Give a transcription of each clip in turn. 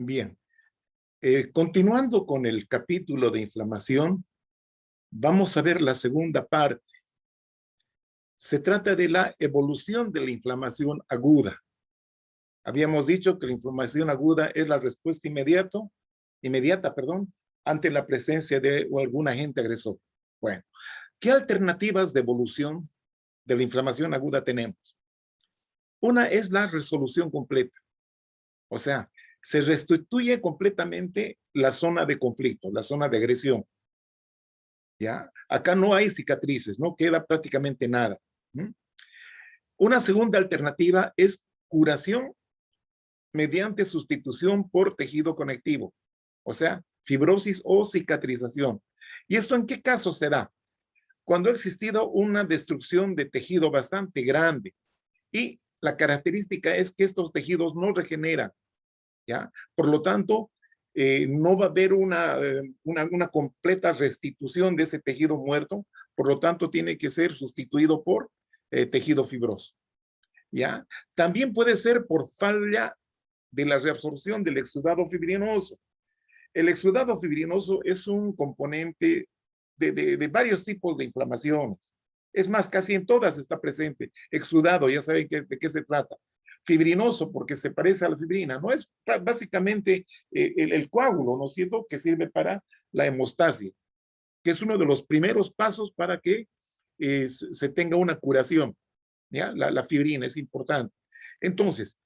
Bien. Continuando con el capítulo de inflamación, vamos a ver la segunda parte. Se trata de la evolución de la inflamación aguda. Habíamos dicho que la inflamación aguda es la respuesta inmediata, ante la presencia de algún agente agresor. Bueno, ¿qué alternativas de evolución de la inflamación aguda tenemos? Una es la resolución completa. O sea, se restituye completamente la zona de conflicto, la zona de agresión. ¿Ya? Acá no hay cicatrices, no queda prácticamente nada. Una segunda alternativa es curación mediante sustitución por tejido conectivo, o sea, fibrosis o cicatrización. ¿Y esto en qué caso se da? Cuando ha existido una destrucción de tejido bastante grande y la característica es que estos tejidos no regeneran, ¿ya? Por lo tanto, no va a haber una completa restitución de ese tejido muerto, por lo tanto tiene que ser sustituido por tejido fibroso, ¿ya? También puede ser por falla de la reabsorción del exudado fibrinoso. El exudado fibrinoso es un componente de varios tipos de inflamaciones. Es más, casi en todas está presente. Exudado, ya saben de qué se trata. Fibrinoso, porque se parece a la fibrina. No es básicamente el coágulo, ¿no es cierto?, que sirve para la hemostasia, que es uno de los primeros pasos para que se tenga una curación. ¿Ya? La fibrina es importante. Entonces,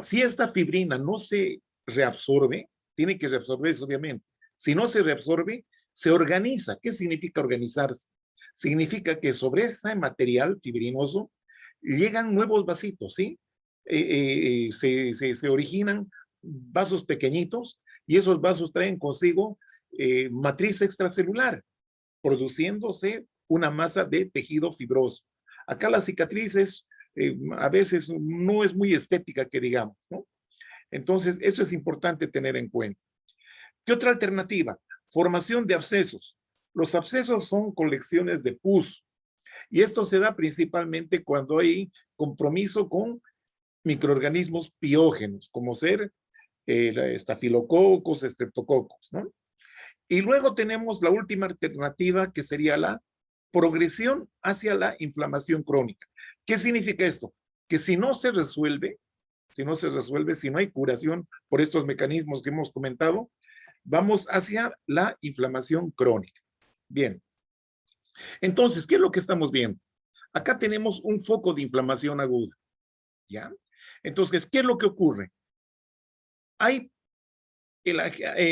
si esta fibrina no se reabsorbe, tiene que reabsorberse obviamente. Si no se reabsorbe, se organiza. ¿Qué significa organizarse? Significa que sobre ese material fibrinoso llegan nuevos vasitos, ¿sí? Se originan vasos pequeñitos y esos vasos traen consigo matriz extracelular, produciéndose una masa de tejido fibroso. Acá las cicatrices a veces no es muy estética que digamos, ¿no? Entonces, eso es importante tener en cuenta. ¿Qué otra alternativa? Formación de abscesos. Los abscesos son colecciones de pus y esto se da principalmente cuando hay compromiso con microorganismos piógenos, como ser estafilococos, estreptococos, ¿no? Y luego tenemos la última alternativa que sería la progresión hacia la inflamación crónica. ¿Qué significa esto? Que si no se resuelve, si no hay curación por estos mecanismos que hemos comentado, vamos hacia la inflamación crónica. Bien. Entonces, ¿qué es lo que estamos viendo? Acá tenemos un foco de inflamación aguda, ¿ya? Entonces, ¿qué es lo que ocurre?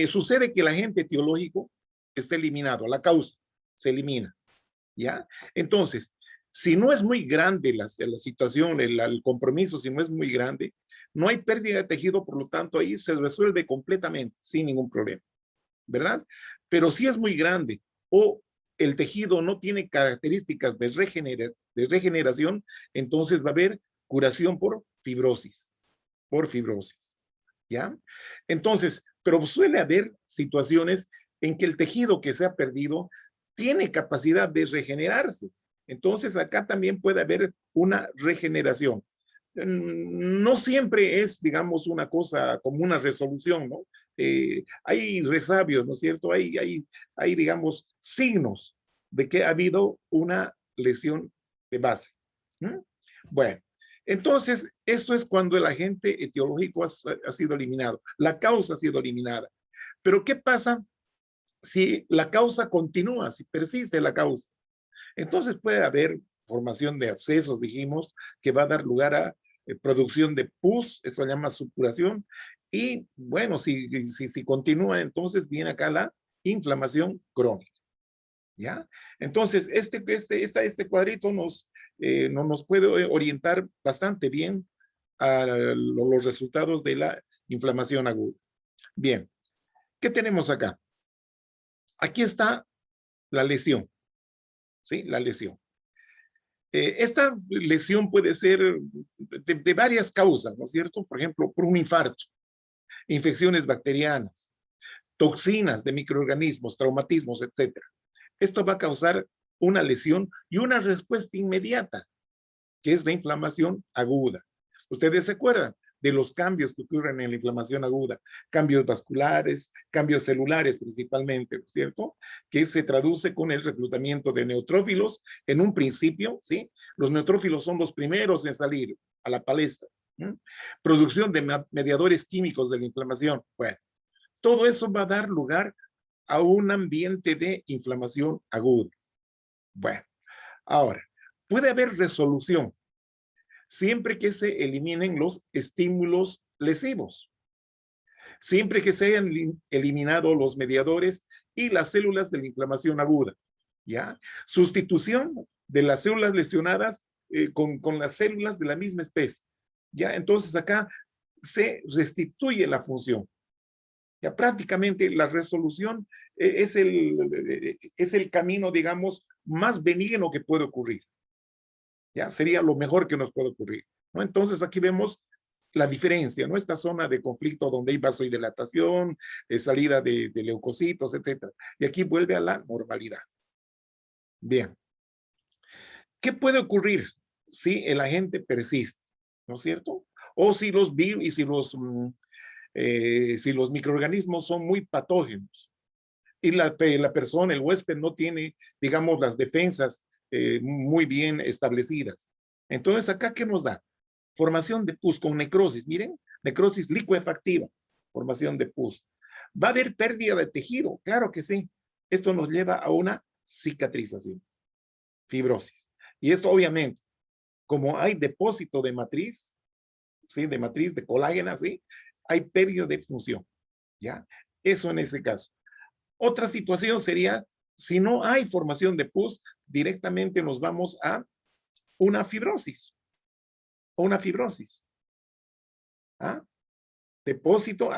Sucede que el agente etiológico está eliminado, la causa se elimina, ¿ya? Entonces, si no es muy grande la situación, el compromiso, si no es muy grande, no hay pérdida de tejido, por lo tanto, ahí se resuelve completamente, sin ningún problema, ¿verdad? Pero si es muy grande o el tejido no tiene características de regeneración, entonces va a haber curación por fibrosis, ¿ya? Entonces, pero suele haber situaciones en que el tejido que se ha perdido tiene capacidad de regenerarse. Entonces, acá también puede haber una regeneración. No siempre es, digamos, una cosa como una resolución, ¿no? Hay resabios, ¿no es cierto? Hay, digamos, signos de que ha habido una lesión de base. Bueno, entonces, esto es cuando el agente etiológico ha sido eliminado, la causa ha sido eliminada. Pero ¿qué pasa si la causa continúa, si persiste la causa? Entonces puede haber formación de abscesos, dijimos, que va a dar lugar a producción de pus, eso se llama supuración, y bueno, si continúa, entonces viene acá la inflamación crónica, ¿ya? Entonces, este cuadrito nos puede orientar bastante bien a los resultados de la inflamación aguda. Bien, ¿qué tenemos acá? Aquí está la lesión, ¿sí? La lesión. Esta lesión puede ser de varias causas, ¿no es cierto? Por ejemplo, por un infarto, infecciones bacterianas, toxinas de microorganismos, traumatismos, etcétera. Esto va a causar una lesión y una respuesta inmediata, que es la inflamación aguda. Ustedes se acuerdan, de los cambios que ocurren en la inflamación aguda, cambios vasculares, cambios celulares principalmente, ¿no es cierto? Que se traduce con el reclutamiento de neutrófilos en un principio, ¿sí? Los neutrófilos son los primeros en salir a la palestra. Producción de mediadores químicos de la inflamación. Bueno, todo eso va a dar lugar a un ambiente de inflamación aguda. Bueno, ahora, puede haber resolución siempre que se eliminen los estímulos lesivos, siempre que se hayan eliminado los mediadores y las células de la inflamación aguda, ¿ya? Sustitución de las células lesionadas con las células de la misma especie, ¿ya? Entonces acá se restituye la función. Ya prácticamente la resolución es el camino, digamos, más benigno que puede ocurrir. Ya sería lo mejor que nos puede ocurrir, ¿no? Entonces aquí vemos la diferencia, ¿no? Esta zona de conflicto donde hay vasodilatación, salida de leucocitos, etcétera. Y aquí vuelve a la normalidad. Bien. ¿Qué puede ocurrir si el agente persiste? ¿No es cierto? O si los virus y si los microorganismos son muy patógenos y la persona, el huésped, no tiene, digamos, las defensas muy bien establecidas. Entonces, ¿acá qué nos da? Formación de pus con necrosis. Miren, necrosis licuefactiva, formación de pus. ¿Va a haber pérdida de tejido? Claro que sí. Esto nos lleva a una cicatrización, fibrosis. Y esto obviamente, como hay depósito de matriz, ¿sí? De matriz, de colágena, ¿sí? Hay pérdida de función, ¿ya? Eso en ese caso. Otra situación sería, si no hay formación de pus, directamente nos vamos a una fibrosis. Una fibrosis. ¿Ah? Depósito,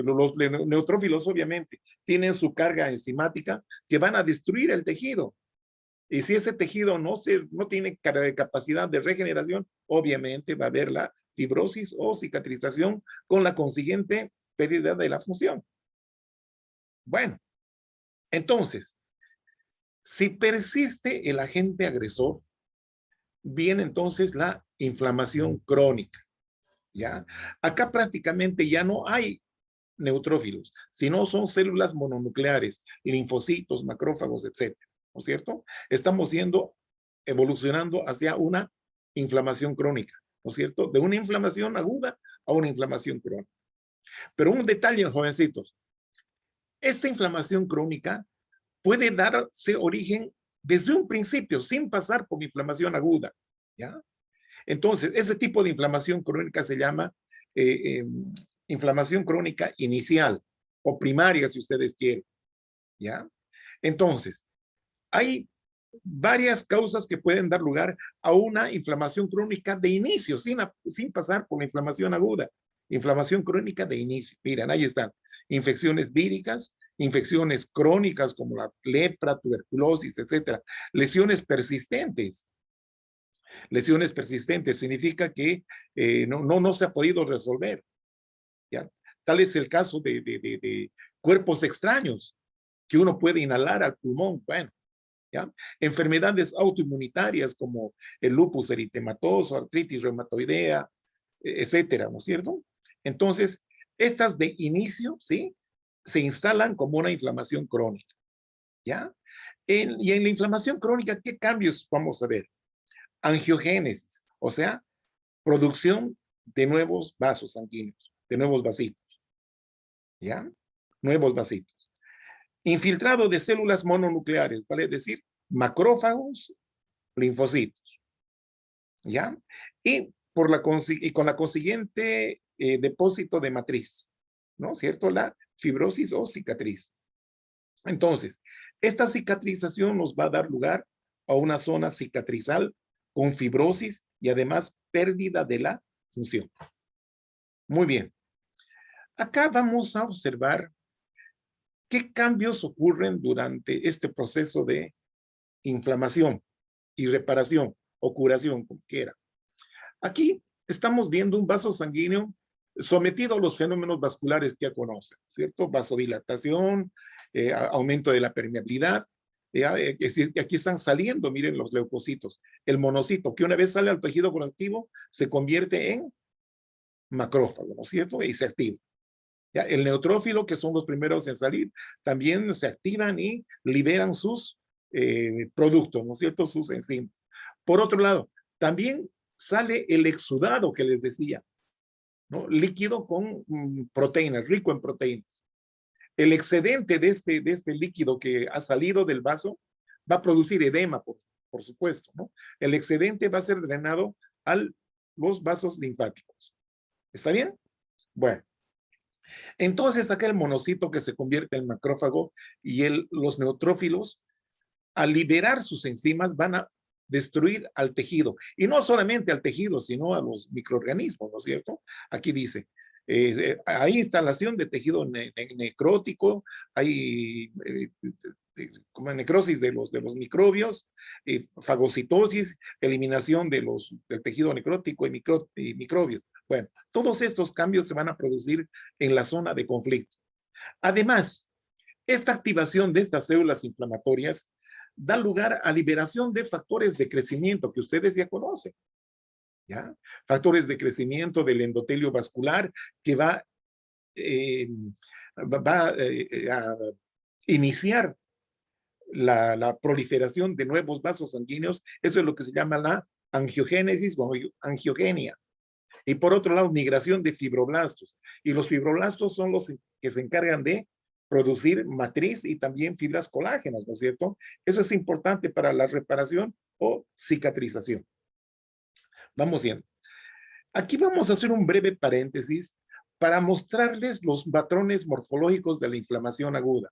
los neutrófilos obviamente tienen su carga enzimática que van a destruir el tejido. Y si ese tejido no tiene capacidad de regeneración, obviamente va a haber la fibrosis o cicatrización con la consiguiente pérdida de la función. Bueno, entonces, si persiste el agente agresor, viene entonces la inflamación crónica, ¿ya? Acá prácticamente ya no hay neutrófilos, sino son células mononucleares, linfocitos, macrófagos, etcétera, ¿no es cierto? Estamos evolucionando hacia una inflamación crónica, ¿no es cierto? De una inflamación aguda a una inflamación crónica. Pero un detalle, jovencitos, esta inflamación crónica puede darse origen desde un principio, sin pasar por inflamación aguda, ¿ya? Entonces, ese tipo de inflamación crónica se llama inflamación crónica inicial o primaria, si ustedes quieren, ¿ya? Entonces, hay varias causas que pueden dar lugar a una inflamación crónica de inicio, sin pasar por la inflamación aguda. Inflamación crónica de inicio. Miren, ahí están. Infecciones víricas, infecciones crónicas como la lepra, tuberculosis, etcétera. Lesiones persistentes. Lesiones persistentes significa que no se ha podido resolver, ¿ya? Tal es el caso de cuerpos extraños que uno puede inhalar al pulmón. Bueno, ¿ya? Enfermedades autoinmunitarias como el lupus eritematoso, artritis reumatoidea, etcétera, ¿no es cierto? Entonces, estas de inicio, ¿sí? Se instalan como una inflamación crónica, ¿ya? Y en la inflamación crónica, ¿qué cambios vamos a ver? Angiogénesis, o sea, producción de nuevos vasos sanguíneos, de nuevos vasitos, ¿ya? Nuevos vasitos. Infiltrado de células mononucleares, vale decir, macrófagos, linfocitos, ¿ya? Y con la consiguiente depósito de matriz, ¿no es cierto? La fibrosis o cicatriz. Entonces, esta cicatrización nos va a dar lugar a una zona cicatrizal con fibrosis y además pérdida de la función. Muy bien. Acá vamos a observar qué cambios ocurren durante este proceso de inflamación y reparación o curación, como quiera. Aquí estamos viendo un vaso sanguíneo sometido a los fenómenos vasculares que ya conocen, ¿cierto? Vasodilatación, aumento de la permeabilidad. Aquí están saliendo, miren, los leucocitos. El monocito, que una vez sale al tejido conectivo, se convierte en macrófago, ¿no es cierto? Y se activa. ¿Ya? El neutrófilo, que son los primeros en salir, también se activan y liberan sus productos, ¿no es cierto? Sus enzimas. Por otro lado, también sale el exudado que les decía, ¿no? Líquido con proteínas, rico en proteínas. El excedente de este líquido que ha salido del vaso va a producir edema, por supuesto, ¿no? El excedente va a ser drenado a los vasos linfáticos. ¿Está bien? Bueno. Entonces, acá el monocito que se convierte en macrófago y los neutrófilos, al liberar sus enzimas, van a destruir al tejido. Y no solamente al tejido, sino a los microorganismos, ¿no es cierto? Aquí dice, hay instalación de tejido necrótico, hay como necrosis de los microbios, fagocitosis, eliminación del tejido necrótico y microbios. Bueno, todos estos cambios se van a producir en la zona de conflicto. Además, esta activación de estas células inflamatorias da lugar a liberación de factores de crecimiento que ustedes ya conocen. ¿Ya? Factores de crecimiento del endotelio vascular que va a iniciar la proliferación de nuevos vasos sanguíneos. Eso es lo que se llama la angiogénesis o angiogenia. Y por otro lado, migración de fibroblastos. Y los fibroblastos son los que se encargan de producir matriz y también fibras colágenas, ¿no es cierto? Eso es importante para la reparación o cicatrización. Vamos viendo. Aquí vamos a hacer un breve paréntesis para mostrarles los patrones morfológicos de la inflamación aguda.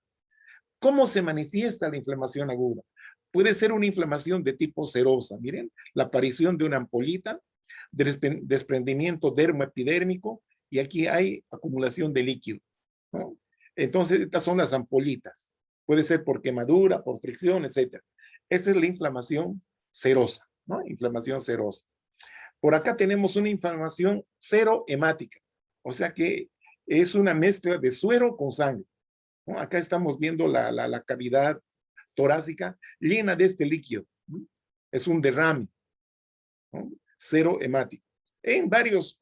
¿Cómo se manifiesta la inflamación aguda? Puede ser una inflamación de tipo serosa. Miren, la aparición de una ampollita, desprendimiento dermoepidérmico, y aquí hay acumulación de líquido, ¿no? Entonces, estas son las ampollitas. Puede ser por quemadura, por fricción, etc. Esta es la inflamación serosa, ¿no? Inflamación serosa. Por acá tenemos una inflamación serohemática, o sea que es una mezcla de suero con sangre, ¿no? Acá estamos viendo la cavidad torácica llena de este líquido, ¿no? Es un derrame, ¿no? Serohemático. En varias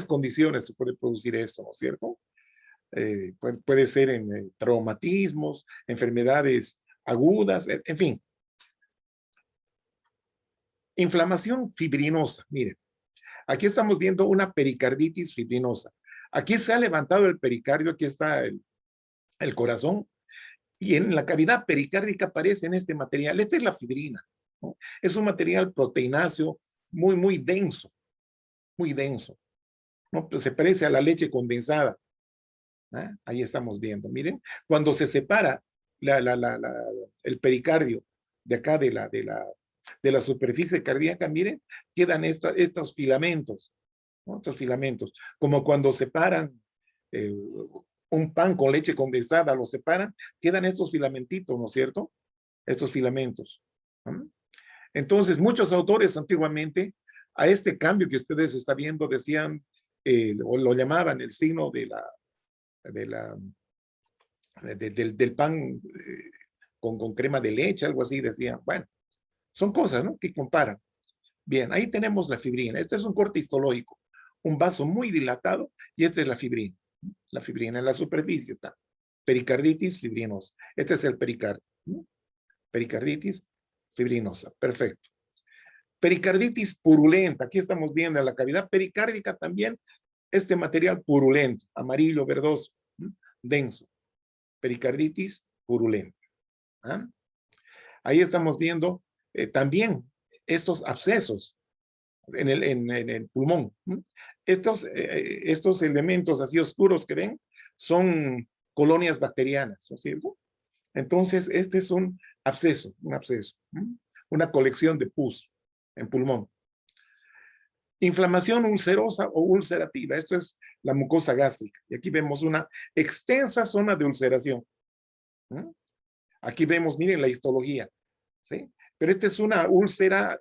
condiciones se puede producir esto, ¿no es cierto? Puede ser en traumatismos, enfermedades agudas, en fin. Inflamación fibrinosa, miren. Aquí estamos viendo una pericarditis fibrinosa. Aquí se ha levantado el pericardio, aquí está el corazón, y en la cavidad pericárdica aparece en este material. Esta es la fibrina, ¿no? Es un material proteináceo muy denso, ¿no? Pues se parece a la leche condensada. ¿Ah? Ahí estamos viendo, miren, cuando se separa el pericardio de acá de la superficie cardíaca, miren, quedan estos filamentos, ¿no? Estos filamentos, como cuando separan un pan con leche condensada, lo separan, quedan estos filamentitos, ¿no es cierto? Estos filamentos. ¿No? Entonces, muchos autores antiguamente a este cambio que ustedes están viendo decían, o lo llamaban el signo del pan con crema de leche, algo así, decían. Bueno, son cosas, ¿no?, que comparan. Bien, ahí tenemos la fibrina. Este es un corte histológico, un vaso muy dilatado, y esta es la fibrina. La fibrina en la superficie está. Pericarditis fibrinosa. Este es el pericardio. Pericarditis fibrinosa. Perfecto. Pericarditis purulenta. Aquí estamos viendo en la cavidad pericárdica también este material purulento, amarillo, verdoso, denso. Pericarditis purulenta. ¿Ah? Ahí estamos viendo también estos abscesos en el pulmón. Estos elementos así oscuros que ven son colonias bacterianas, ¿no es cierto? Entonces, este es un absceso, una colección de pus en pulmón. Inflamación ulcerosa o ulcerativa, esto es la mucosa gástrica. Y aquí vemos una extensa zona de ulceración. Aquí vemos, miren la histología, ¿sí? Pero esta es una úlcera,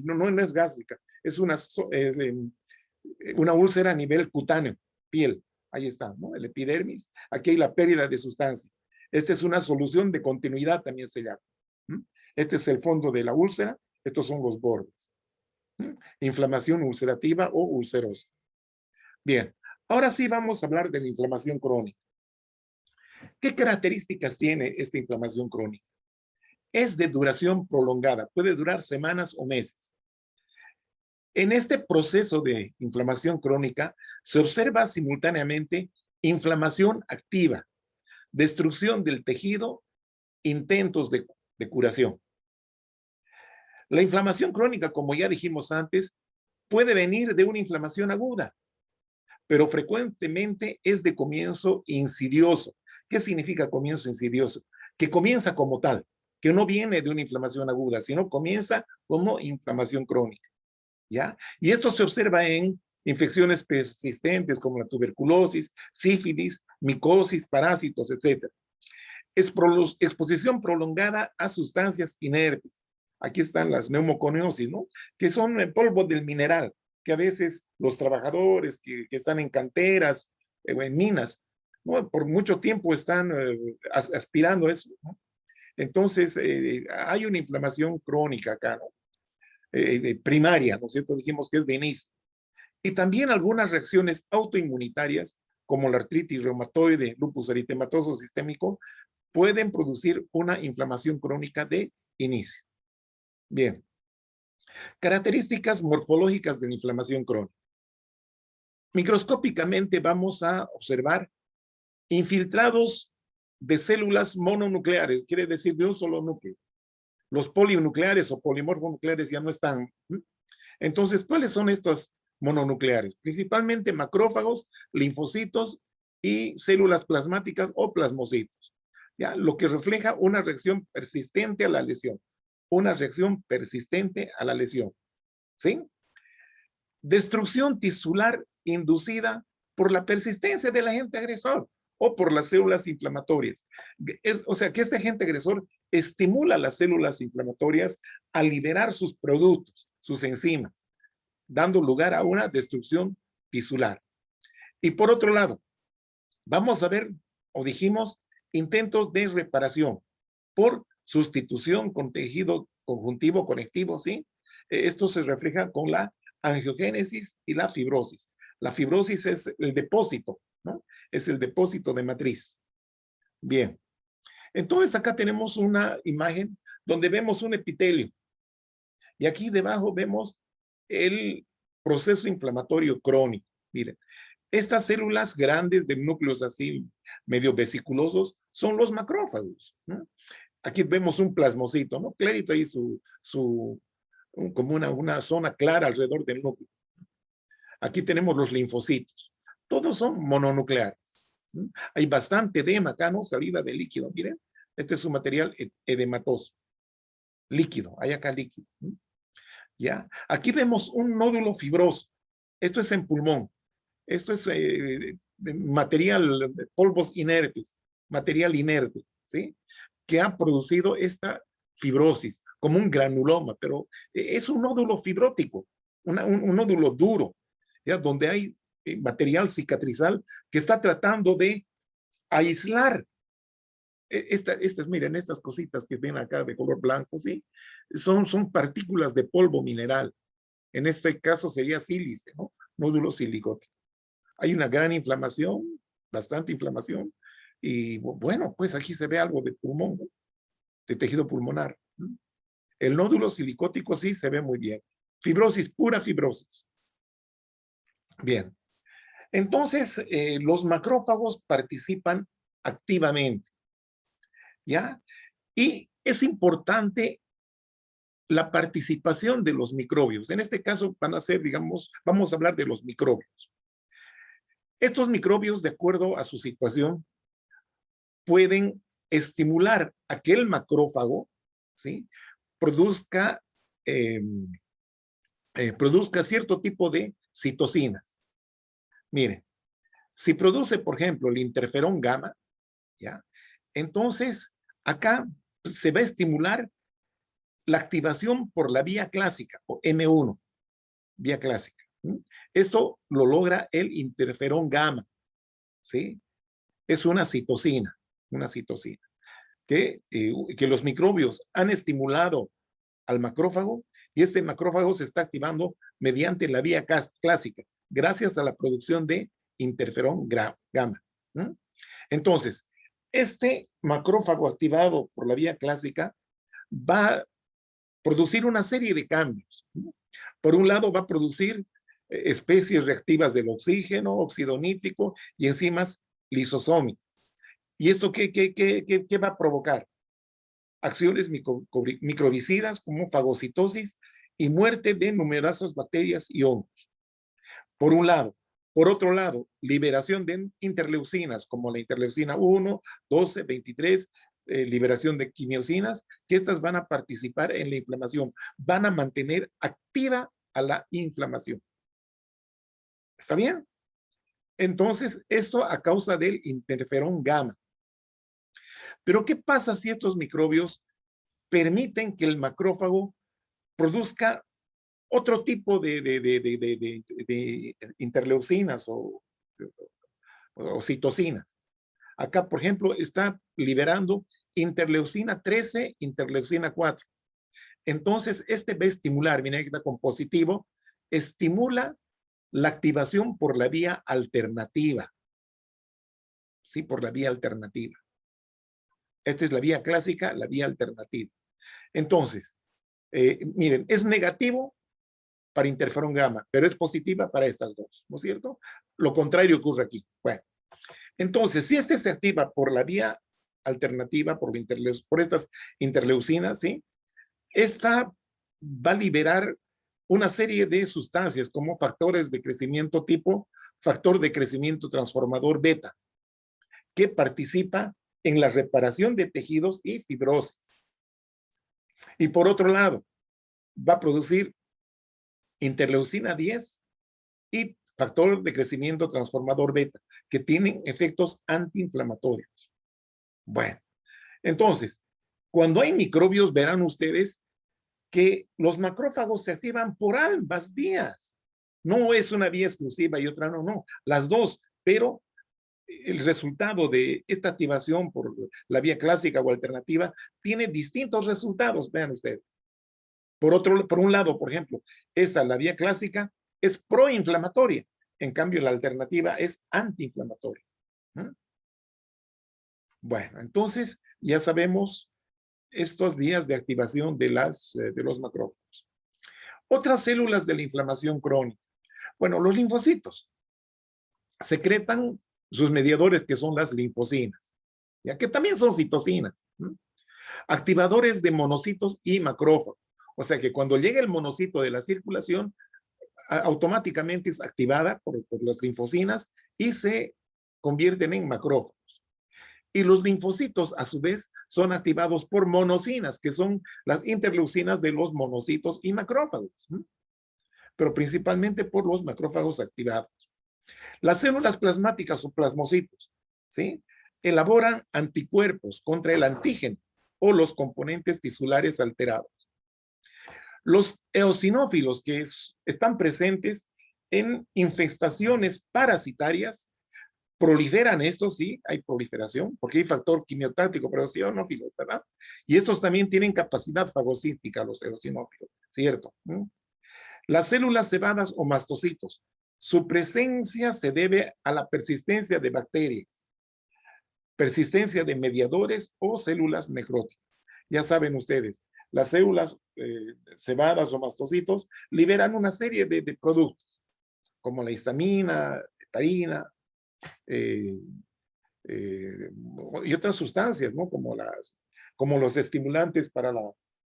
no es gástrica, es una úlcera a nivel cutáneo, piel. Ahí está, ¿no? El epidermis. Aquí hay la pérdida de sustancia. Esta es una solución de continuidad, también se llama. Este es el fondo de la úlcera, estos son los bordes. Inflamación ulcerativa o ulcerosa. Bien, ahora sí vamos a hablar de la inflamación crónica. ¿Qué características tiene esta inflamación crónica? Es de duración prolongada, puede durar semanas o meses. En este proceso de inflamación crónica se observa simultáneamente inflamación activa, destrucción del tejido, intentos de curación. La inflamación crónica, como ya dijimos antes, puede venir de una inflamación aguda, pero frecuentemente es de comienzo insidioso. ¿Qué significa comienzo insidioso? Que comienza como tal, que no viene de una inflamación aguda, sino comienza como inflamación crónica, ¿ya? Y esto se observa en infecciones persistentes como la tuberculosis, sífilis, micosis, parásitos, etc. Exposición prolongada a sustancias inertes. Aquí están las neumoconiosis, ¿no? Que son el polvo del mineral, que a veces los trabajadores que están en canteras o en minas, ¿no? Por mucho tiempo están aspirando eso, ¿no? Entonces, hay una inflamación crónica acá, ¿no? Primaria, ¿no es cierto? Dijimos que es de inicio. Y también algunas reacciones autoinmunitarias, como la artritis reumatoide, lupus eritematoso sistémico, pueden producir una inflamación crónica de inicio. Bien. Características morfológicas de la inflamación crónica. Microscópicamente vamos a observar infiltrados de células mononucleares, quiere decir de un solo núcleo. Los polinucleares o polimorfonucleares ya no están. Entonces, ¿cuáles son estos mononucleares? Principalmente macrófagos, linfocitos y células plasmáticas o plasmocitos. ¿Ya? Lo que refleja una reacción persistente a la lesión. Una reacción persistente a la lesión. ¿Sí? Destrucción tisular inducida por la persistencia del agente agresor o por las células inflamatorias. O sea, que este agente agresor estimula las células inflamatorias a liberar sus productos, sus enzimas, dando lugar a una destrucción tisular. Y por otro lado, vamos a ver, o dijimos, intentos de reparación por sustitución con tejido conjuntivo conectivo, ¿sí? Esto se refleja con la angiogénesis y la fibrosis. La fibrosis es el depósito, ¿no? Es el depósito de matriz. Bien. Entonces acá tenemos una imagen donde vemos un epitelio. Y aquí debajo vemos el proceso inflamatorio crónico. Miren, estas células grandes de núcleos así medio vesiculosos son los macrófagos, ¿no? Aquí vemos un plasmocito, ¿no? Clarito ahí como una zona clara alrededor del núcleo. Aquí tenemos los linfocitos. Todos son mononucleares. ¿Sí? Hay bastante edema acá, ¿no? Salida de líquido, miren. Este es un material edematoso. Líquido, hay acá líquido. ¿Sí? ¿Ya? Aquí vemos un nódulo fibroso. Esto es en pulmón. Esto es material, polvos inertes, material inerte, ¿sí? Que ha producido esta fibrosis, como un granuloma, pero es un nódulo fibrótico, un nódulo duro, ¿ya? Donde hay material cicatrizal que está tratando de aislar. Miren, estas cositas que ven acá de color blanco, ¿sí? Son partículas de polvo mineral. En este caso sería sílice, ¿no? Nódulo silicótico. Hay una gran inflamación, bastante inflamación, y bueno, pues aquí se ve algo de pulmón, ¿no? De tejido pulmonar. El nódulo silicótico sí se ve muy bien. Fibrosis, pura fibrosis. Bien. Entonces, los macrófagos participan activamente, ¿ya? Y es importante la participación de los microbios. En este caso van a ser, digamos, vamos a hablar de los microbios. Estos microbios, de acuerdo a su situación, pueden estimular a que el macrófago, ¿sí? produzca, produzca cierto tipo de citocinas. Miren, si produce, por ejemplo, el interferón gamma, ¿ya? Entonces, acá se va a estimular la activación por la vía clásica, o M1, vía clásica. Esto lo logra el interferón gamma, ¿sí? Es una citocina, que los microbios han estimulado al macrófago Y este macrófago se está activando mediante la vía clásica, gracias a la producción de interferón gamma. Entonces, este macrófago activado por la vía clásica va a producir una serie de cambios. Por un lado, va a producir especies reactivas del oxígeno, óxido nítrico y enzimas lisosómicas. ¿Y esto qué va a provocar? Acciones microbicidas como fagocitosis y muerte de numerosas bacterias y hongos. Por un lado. Por otro lado, liberación de interleucinas como la interleucina 1, 12, 23, liberación de quimiosinas, que estas van a participar en la inflamación, van a mantener activa a la inflamación. ¿Está bien? Entonces, esto a causa del interferón gamma. Pero, ¿qué pasa si estos microbios permiten que el macrófago produzca otro tipo de interleucinas o citocinas? Acá, por ejemplo, está liberando interleucina 13, interleucina 4. Entonces, este va a estimular, mira que está con positivo, estimula la activación por la vía alternativa. Sí, por la vía alternativa. Esta es la vía clásica, la vía alternativa. Entonces, miren, es negativo para interferón gamma, pero es positiva para estas dos, ¿no es cierto? Lo contrario ocurre aquí. Bueno, entonces, si este se activa por la vía alternativa, por estas interleucinas, ¿sí? Esta va a liberar una serie de sustancias como factores de crecimiento tipo factor de crecimiento transformador beta, que participa en la reparación de tejidos y fibrosis. Y por otro lado, va a producir interleucina 10 y factor de crecimiento transformador beta, que tienen efectos antiinflamatorios. Bueno, entonces, cuando hay microbios, verán ustedes que los macrófagos se activan por ambas vías. No es una vía exclusiva y otra no, las dos, pero el resultado de esta activación por la vía clásica o alternativa tiene distintos resultados, vean ustedes. Por un lado, por ejemplo, la vía clásica es proinflamatoria, en cambio la alternativa es antiinflamatoria. Bueno, entonces ya sabemos estas vías de activación de los macrófagos. Otras células de la inflamación crónica. Bueno, los linfocitos secretan sus mediadores, que son las linfocinas, ya que también son citocinas, activadores de monocitos y macrófagos. O sea que cuando llega el monocito de la circulación, automáticamente es activada por las linfocinas y se convierten en macrófagos. Y los linfocitos, a su vez, son activados por monocinas, que son las interleucinas de los monocitos y macrófagos, pero principalmente por los macrófagos activados. Las células plasmáticas o plasmocitos, ¿sí? Elaboran anticuerpos contra el antígeno o los componentes tisulares alterados. Los eosinófilos, que están presentes en infestaciones parasitarias, proliferan estos, sí, hay proliferación, porque hay factor quimiotáctico, pero eosinófilos, ¿verdad? Y estos también tienen capacidad fagocítica, los eosinófilos, ¿cierto? Las células cebadas o mastocitos, su presencia se debe a la persistencia de bacterias, persistencia de mediadores o células necróticas. Ya saben ustedes, las células cebadas o mastocitos liberan una serie de productos, como la histamina, heparina, y otras sustancias, ¿no? Como los estimulantes para la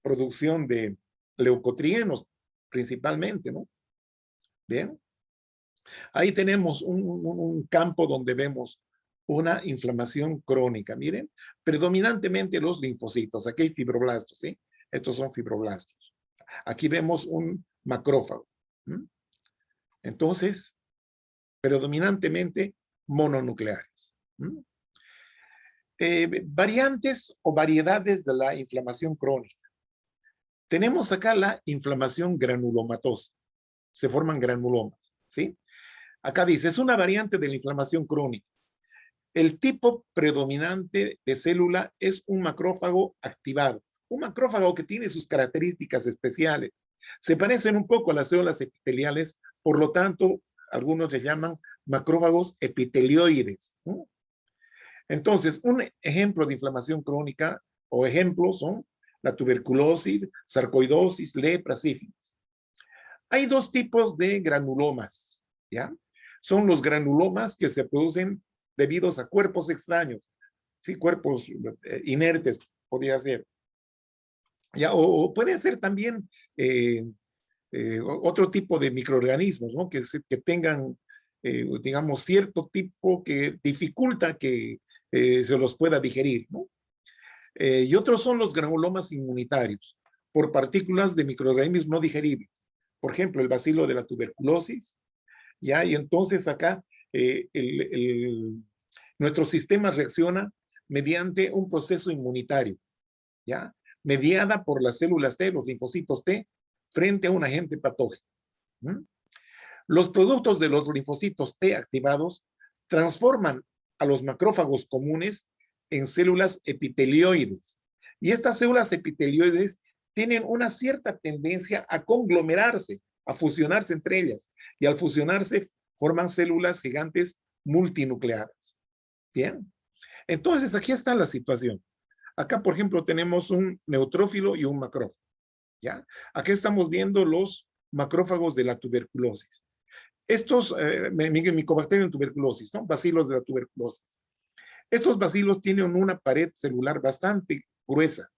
producción de leucotrienos, principalmente, ¿no? Bien. Ahí tenemos un campo donde vemos una inflamación crónica. Miren, predominantemente los linfocitos. Aquí hay fibroblastos, ¿sí? Estos son fibroblastos. Aquí vemos un macrófago. Entonces, predominantemente mononucleares. Variantes o variedades de la inflamación crónica. Tenemos acá la inflamación granulomatosa. Se forman granulomas, ¿sí? Acá dice, es una variante de la inflamación crónica. El tipo predominante de célula es un macrófago activado. Un macrófago que tiene sus características especiales. Se parecen un poco a las células epiteliales, por lo tanto, algunos les llaman macrófagos epitelioides, ¿no? Entonces, un ejemplo de inflamación crónica o ejemplos son la tuberculosis, sarcoidosis, lepra, sífilis. Hay dos tipos de granulomas, ¿ya? Son los granulomas que se producen debido a cuerpos extraños, ¿sí? Cuerpos inertes, podría ser. ¿Ya? O puede ser también otro tipo de microorganismos, ¿no? Que tengan, digamos, cierto tipo que dificulta que se los pueda digerir, ¿no? Y otros son los granulomas inmunitarios, por partículas de microorganismos no digeribles. Por ejemplo, el bacilo de la tuberculosis, ¿ya? Y entonces acá nuestro sistema reacciona mediante un proceso inmunitario, ¿ya? Mediada por las células T, los linfocitos T, frente a un agente patógeno. ¿Mm? Los productos de los linfocitos T activados transforman a los macrófagos comunes en células epitelioides. Y estas células epitelioides tienen una cierta tendencia a conglomerarse, a fusionarse entre ellas. Y al fusionarse forman células gigantes multinucleadas. Bien. Entonces, aquí está la situación. Acá, por ejemplo, tenemos un neutrófilo y un macrófago. ¿Ya? Aquí estamos viendo los macrófagos de la tuberculosis. Estos, Mycobacterium tuberculosis, ¿no? Bacilos de la tuberculosis. Estos bacilos tienen una pared celular bastante gruesa,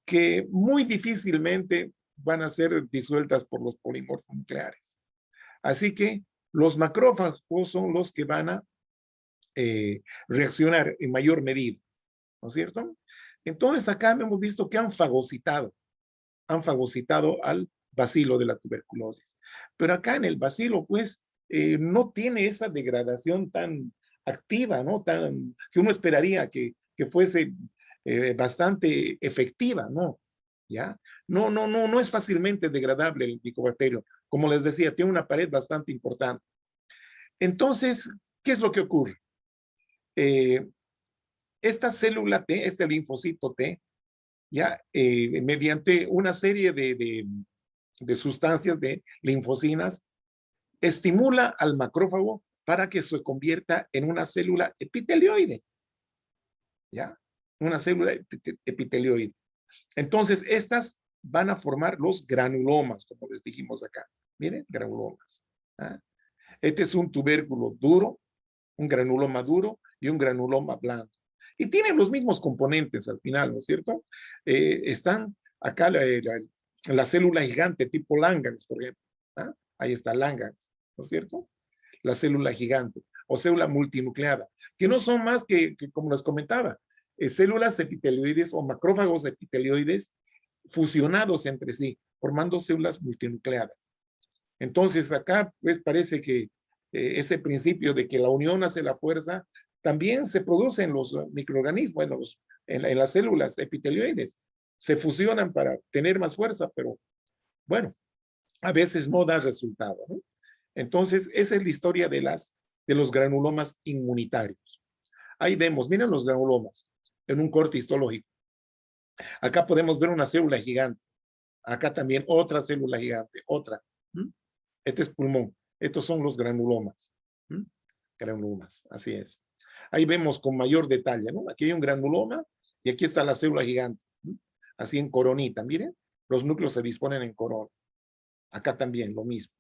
que muy difícilmente van a ser disueltas por los polimorfos nucleares. Así que los macrófagos son los que van a reaccionar en mayor medida, ¿no es cierto? Entonces acá hemos visto que han fagocitado al bacilo de la tuberculosis. Pero acá en el bacilo, pues, no tiene esa degradación tan activa, ¿no? Que uno esperaría que fuese bastante efectiva, ¿no? ¿Ya? No es fácilmente degradable el micobacterio. Como les decía, tiene una pared bastante importante. Entonces, ¿qué es lo que ocurre? Esta célula T, este linfocito T, ya mediante una serie de sustancias, de linfocinas, estimula al macrófago para que se convierta en una célula epitelioide, ¿ya? Una célula epitelioide. Entonces, estas van a formar los granulomas, como les dijimos acá. Miren, granulomas. ¿Ah? Este es un tubérculo duro, un granuloma duro y un granuloma blando. Y tienen los mismos componentes al final, ¿no es cierto? Están acá la célula gigante tipo Langerhans, por ejemplo. ¿Ah? Ahí está Langerhans, ¿no es cierto? La célula gigante o célula multinucleada, que no son más que como les comentaba, células epitelioides o macrófagos epitelioides fusionados entre sí, formando células multinucleadas. Entonces acá pues parece que ese principio de que la unión hace la fuerza también se produce en los microorganismos, en las células epitelioides. Se fusionan para tener más fuerza, pero bueno, a veces no da resultado, ¿no? Entonces, esa es la historia de los granulomas inmunitarios. Ahí vemos, miren los granulomas en un corte histológico. Acá podemos ver una célula gigante. Acá también otra célula gigante, otra. Este es pulmón. Estos son los granulomas. Granulomas, así es. Ahí vemos con mayor detalle, ¿no? Aquí hay un granuloma y aquí está la célula gigante. Así en coronita, miren. Los núcleos se disponen en corona. Acá también lo mismo.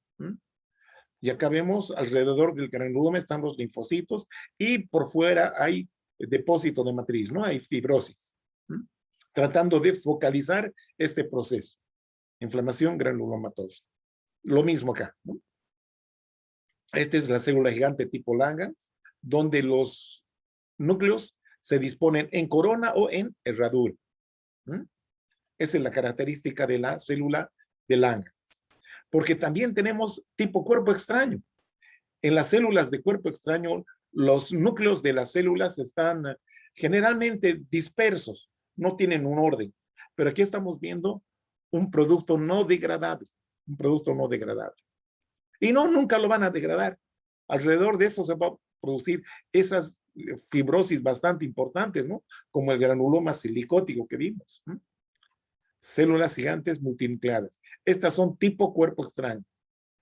Y acá vemos alrededor del granuloma están los linfocitos y por fuera hay depósito de matriz, ¿no? Hay fibrosis. Tratando de focalizar este proceso. Inflamación granulomatosa. Lo mismo acá, ¿no? Esta es la célula gigante tipo Langerhans, donde los núcleos se disponen en corona o en herradura. Esa es la característica de la célula de Langerhans. Porque también tenemos tipo cuerpo extraño. En las células de cuerpo extraño, los núcleos de las células están generalmente dispersos, no tienen un orden. Pero aquí estamos viendo un producto no degradable, un producto no degradable. Y no, nunca lo van a degradar. Alrededor de eso se va a producir esas fibrosis bastante importantes, ¿no? Como el granuloma silicótico que vimos. células gigantes multinucleadas. Estas son tipo cuerpo extraño.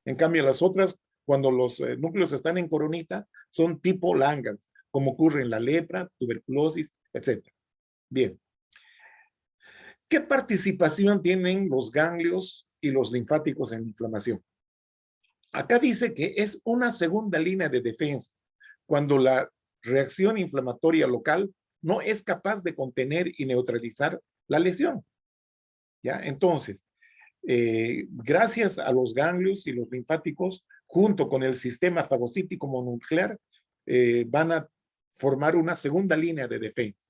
En cambio, las otras, cuando los núcleos están en coronita, son tipo Langerhans, como ocurre en la lepra, tuberculosis, etc. Bien. ¿Qué participación tienen los ganglios y los linfáticos en la inflamación? Acá dice que es una segunda línea de defensa cuando la reacción inflamatoria local no es capaz de contener y neutralizar la lesión. ¿Ya? Entonces, gracias a los ganglios y los linfáticos, junto con el sistema fagocítico mononuclear, van a formar una segunda línea de defensa.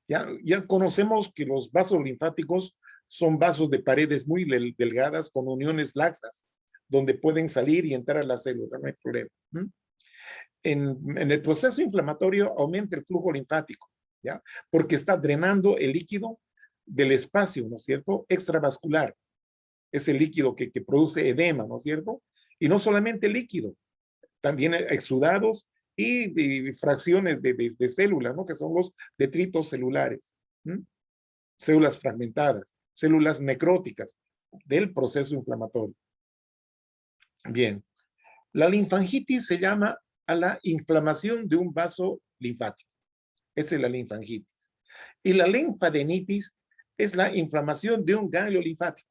Ya conocemos que los vasos linfáticos son vasos de paredes muy delgadas con uniones laxas, donde pueden salir y entrar a la célula, no hay problema. En el proceso inflamatorio aumenta el flujo linfático, ¿ya? Porque está drenando el líquido del espacio, ¿no es cierto? Extravascular. Es el líquido que produce edema, ¿no es cierto? Y no solamente líquido, también exudados y fracciones de células, ¿no? Que son los detritos celulares. Células fragmentadas, células necróticas del proceso inflamatorio. Bien, la linfangitis se llama a la inflamación de un vaso linfático. Esa es la linfangitis. Y la linfadenitis es la inflamación de un ganglio linfático.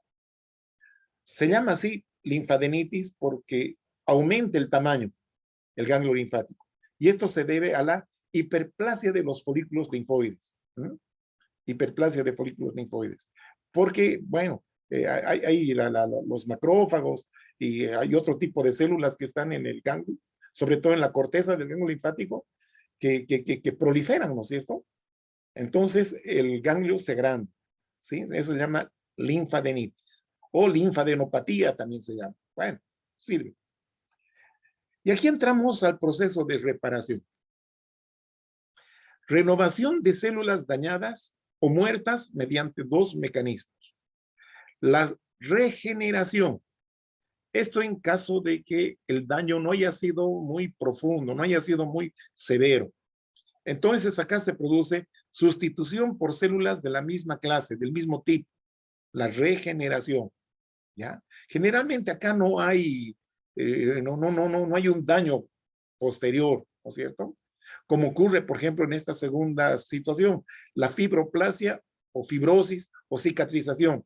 Se llama así linfadenitis porque aumenta el tamaño del ganglio linfático. Y esto se debe a la hiperplasia de los folículos linfoides. Hiperplasia de folículos linfoides. Porque, bueno, hay los macrófagos y hay otro tipo de células que están en el ganglio, sobre todo en la corteza del ganglio linfático, que proliferan, ¿no es cierto? Entonces, el ganglio se agranda, ¿sí? Eso se llama linfadenitis o linfadenopatía también se llama. Bueno, sirve. Y aquí entramos al proceso de reparación. Renovación de células dañadas o muertas mediante dos mecanismos. La regeneración. Esto en caso de que el daño no haya sido muy profundo, no haya sido muy severo. Entonces acá se produce sustitución por células de la misma clase, del mismo tipo. La regeneración. ¿Ya? Generalmente acá no hay, no hay un daño posterior, ¿no es cierto? Como ocurre, por ejemplo, en esta segunda situación, la fibroplasia o fibrosis o cicatrización.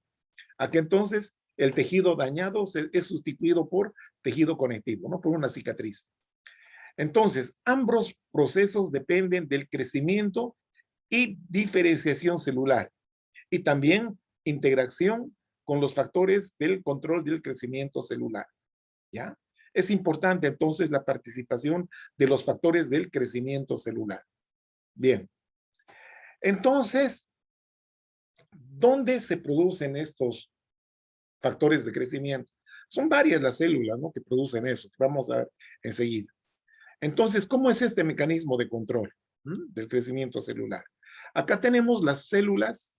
Aquí entonces el tejido dañado es sustituido por tejido conectivo, ¿no? Por una cicatriz. Entonces, ambos procesos dependen del crecimiento y diferenciación celular y también integración con los factores del control del crecimiento celular. ¿Ya? Es importante entonces la participación de los factores del crecimiento celular. Bien. Entonces, ¿dónde se producen estos factores de crecimiento? Son varias las células, ¿no? Que producen eso, que vamos a ver enseguida. Entonces, ¿cómo es este mecanismo de control del crecimiento celular? Acá tenemos las células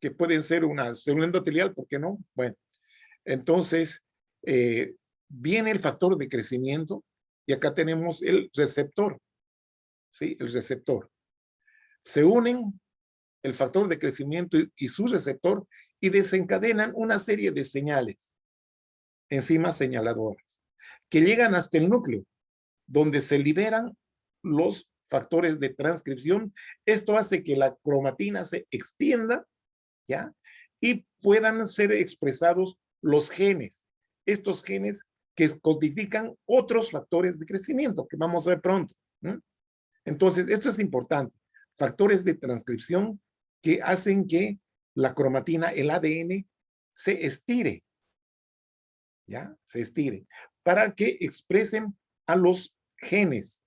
que pueden ser una célula endotelial, ¿por qué no? Bueno, entonces viene el factor de crecimiento y acá tenemos el receptor, ¿sí? El receptor. Se unen el factor de crecimiento y su receptor y desencadenan una serie de señales, enzimas señaladoras, que llegan hasta el núcleo, donde se liberan los factores de transcripción. Esto hace que la cromatina se extienda, ¿ya? Y puedan ser expresados los genes, estos genes que codifican otros factores de crecimiento, que vamos a ver pronto. Entonces, esto es importante. Factores de transcripción que hacen que la cromatina, el ADN, se estire, ¿ya? Se estire, para que expresen a los genes,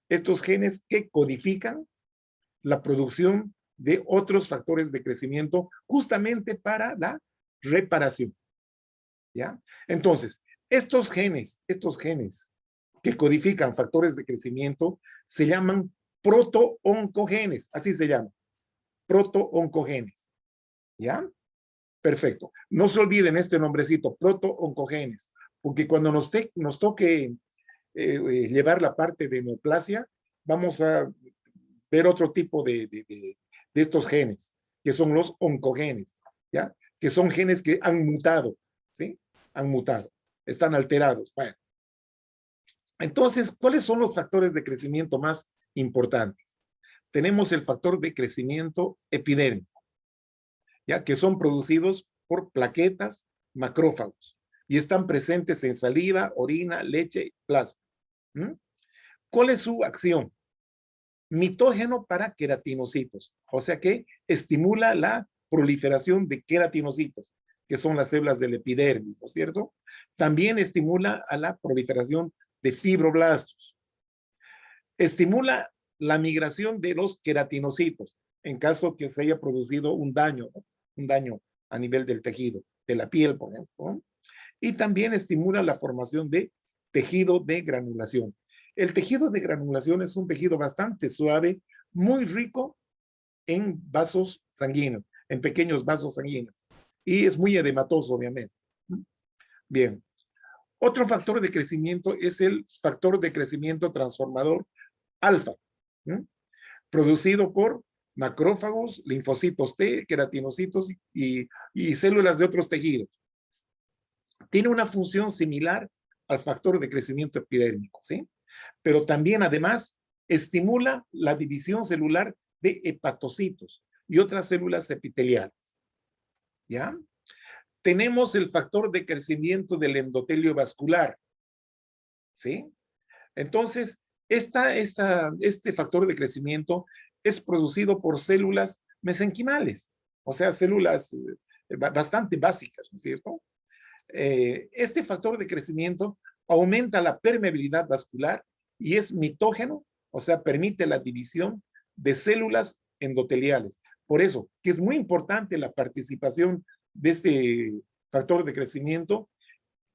estos genes que codifican la producción de otros factores de crecimiento justamente para la reparación. ¿Ya? Entonces, estos genes que codifican factores de crecimiento se llaman protooncogenes, así se llaman, protooncogenes. ¿Ya? Perfecto. No se olviden este nombrecito, protooncogenes, porque cuando nos toque llevar la parte de neoplasia, vamos a ver otro tipo de estos genes, que son los oncogenes, ¿ya? que son genes que han mutado, ¿sí? Han mutado, están alterados. Bueno, entonces, ¿cuáles son los factores de crecimiento más importantes? Tenemos el factor de crecimiento epidérmico, ya que son producidos por plaquetas, macrófagos, y están presentes en saliva, orina, leche y plasma. ¿Mm? ¿Cuál es su acción? Mitógeno para queratinocitos, o sea que estimula la proliferación de queratinocitos, que son las células del epidermis, ¿no es cierto? También estimula a la proliferación de fibroblastos. Estimula la migración de los queratinocitos, en caso que se haya producido un daño, ¿no? Un daño a nivel del tejido, de la piel, por ejemplo, ¿no? Y también estimula la formación de tejido de granulación. El tejido de granulación es un tejido bastante suave, muy rico en vasos sanguíneos, en pequeños vasos sanguíneos. Y es muy edematoso, obviamente. Bien. Otro factor de crecimiento es el factor de crecimiento transformador alfa, ¿no? Producido por macrófagos, linfocitos T, queratinocitos y células de otros tejidos. Tiene una función similar al factor de crecimiento epidérmico, ¿sí? Pero también, además, estimula la división celular de hepatocitos y otras células epiteliales, ¿ya? Tenemos el factor de crecimiento del endotelio vascular, ¿sí? Entonces, este factor de crecimiento es producido por células mesenquimales, o sea, células bastante básicas, ¿no es cierto? Este factor de crecimiento aumenta la permeabilidad vascular y es mitógeno, o sea, permite la división de células endoteliales. Por eso, que es muy importante la participación de este factor de crecimiento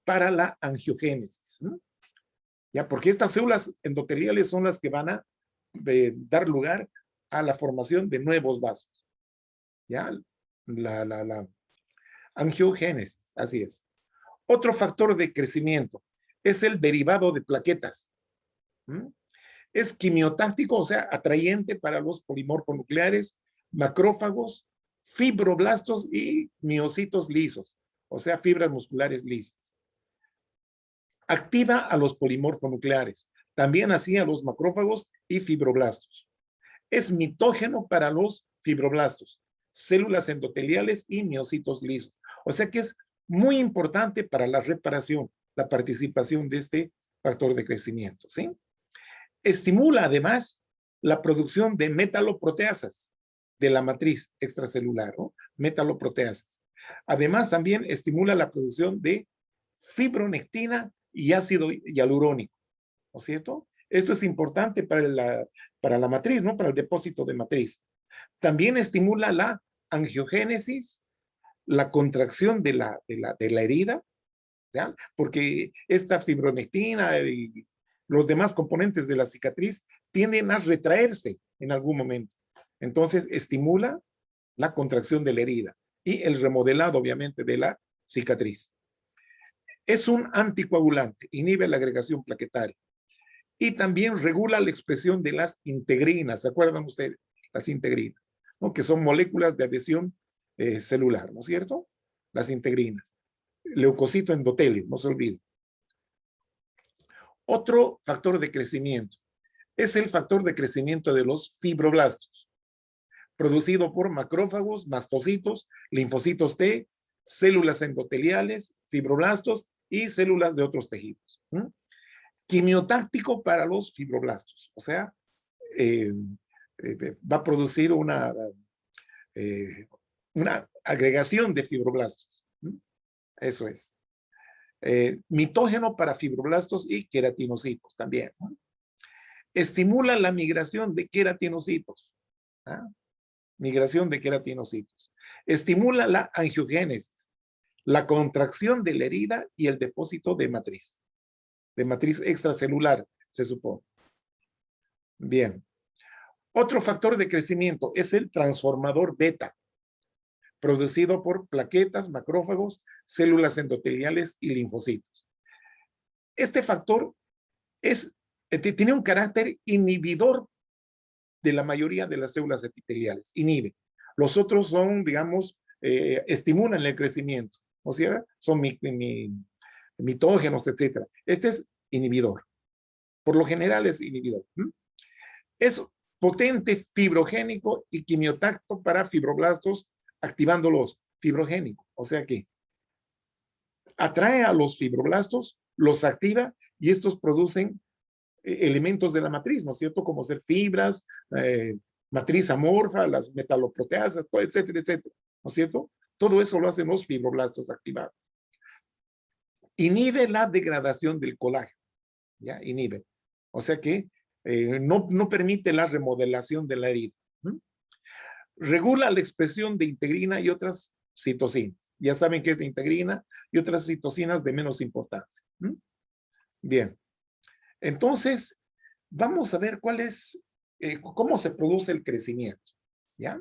para la angiogénesis, ¿no? ¿Ya? Porque estas células endoteliales son las que van a dar lugar a la formación de nuevos vasos. ¿Ya? La angiogénesis, así es. Otro factor de crecimiento es el derivado de plaquetas. ¿Mm? Es quimiotáctico, o sea, atrayente para los polimorfonucleares, macrófagos, fibroblastos y miocitos lisos, o sea, fibras musculares lisas. Activa a los polimorfonucleares, también así a los macrófagos y fibroblastos. Es mitógeno para los fibroblastos, células endoteliales y miocitos lisos. O sea que es muy importante para la reparación, la participación de este factor de crecimiento, ¿sí? Estimula además la producción de metaloproteasas de la matriz extracelular, ¿no? Metaloproteasas. Además también estimula la producción de fibronectina y ácido hialurónico, ¿no es cierto? Esto es importante para la matriz, ¿no? Para el depósito de matriz. También estimula la angiogénesis, la contracción de la herida, ¿ya? Porque esta fibronectina y los demás componentes de la cicatriz tienden a retraerse en algún momento. Entonces, estimula la contracción de la herida y el remodelado, obviamente, de la cicatriz. Es un anticoagulante, inhibe la agregación plaquetaria y también regula la expresión de las integrinas. ¿Se acuerdan ustedes? Las integrinas, ¿no? Que son moléculas de adhesión celular, ¿no es cierto? Las integrinas. Leucocito endotelio, no se olvide. Otro factor de crecimiento es el factor de crecimiento de los fibroblastos, producido por macrófagos, mastocitos, linfocitos T, células endoteliales, fibroblastos y células de otros tejidos. ¿Mm? Quimiotáctico para los fibroblastos, o sea, va a producir una agregación de fibroblastos. ¿Mm? Eso es. Mitógeno para fibroblastos y queratinocitos también, ¿no? Estimula la migración de queratinocitos. ¿Ah? Migración de queratinocitos. Estimula la angiogénesis, la contracción de la herida y el depósito de matriz extracelular, se supone. Bien. Otro factor de crecimiento es el transformador beta, producido por plaquetas, macrófagos, células endoteliales y linfocitos. Este factor tiene un carácter inhibidor de la mayoría de las células epiteliales, inhibe. Los otros son, digamos, estimulan el crecimiento, ¿no es cierto? Son mitógenos, etcétera. Este es inhibidor. Por lo general es inhibidor. Es potente, fibrogénico y quimiotacto para fibroblastos, activando los fibrogénicos. O sea que atrae a los fibroblastos, los activa y estos producen elementos de la matriz, ¿no es cierto? Como ser fibras, matriz amorfa, las metaloproteasas, todo, etcétera, etcétera, ¿no es cierto? Todo eso lo hacen los fibroblastos activados. Inhibe la degradación del colágeno, ¿ya? Inhibe. O sea que no permite la remodelación de la herida. Regula la expresión de integrina y otras citocinas. Ya saben que es la integrina y otras citocinas de menos importancia. Bien. Entonces, vamos a ver cómo se produce el crecimiento. ¿Ya?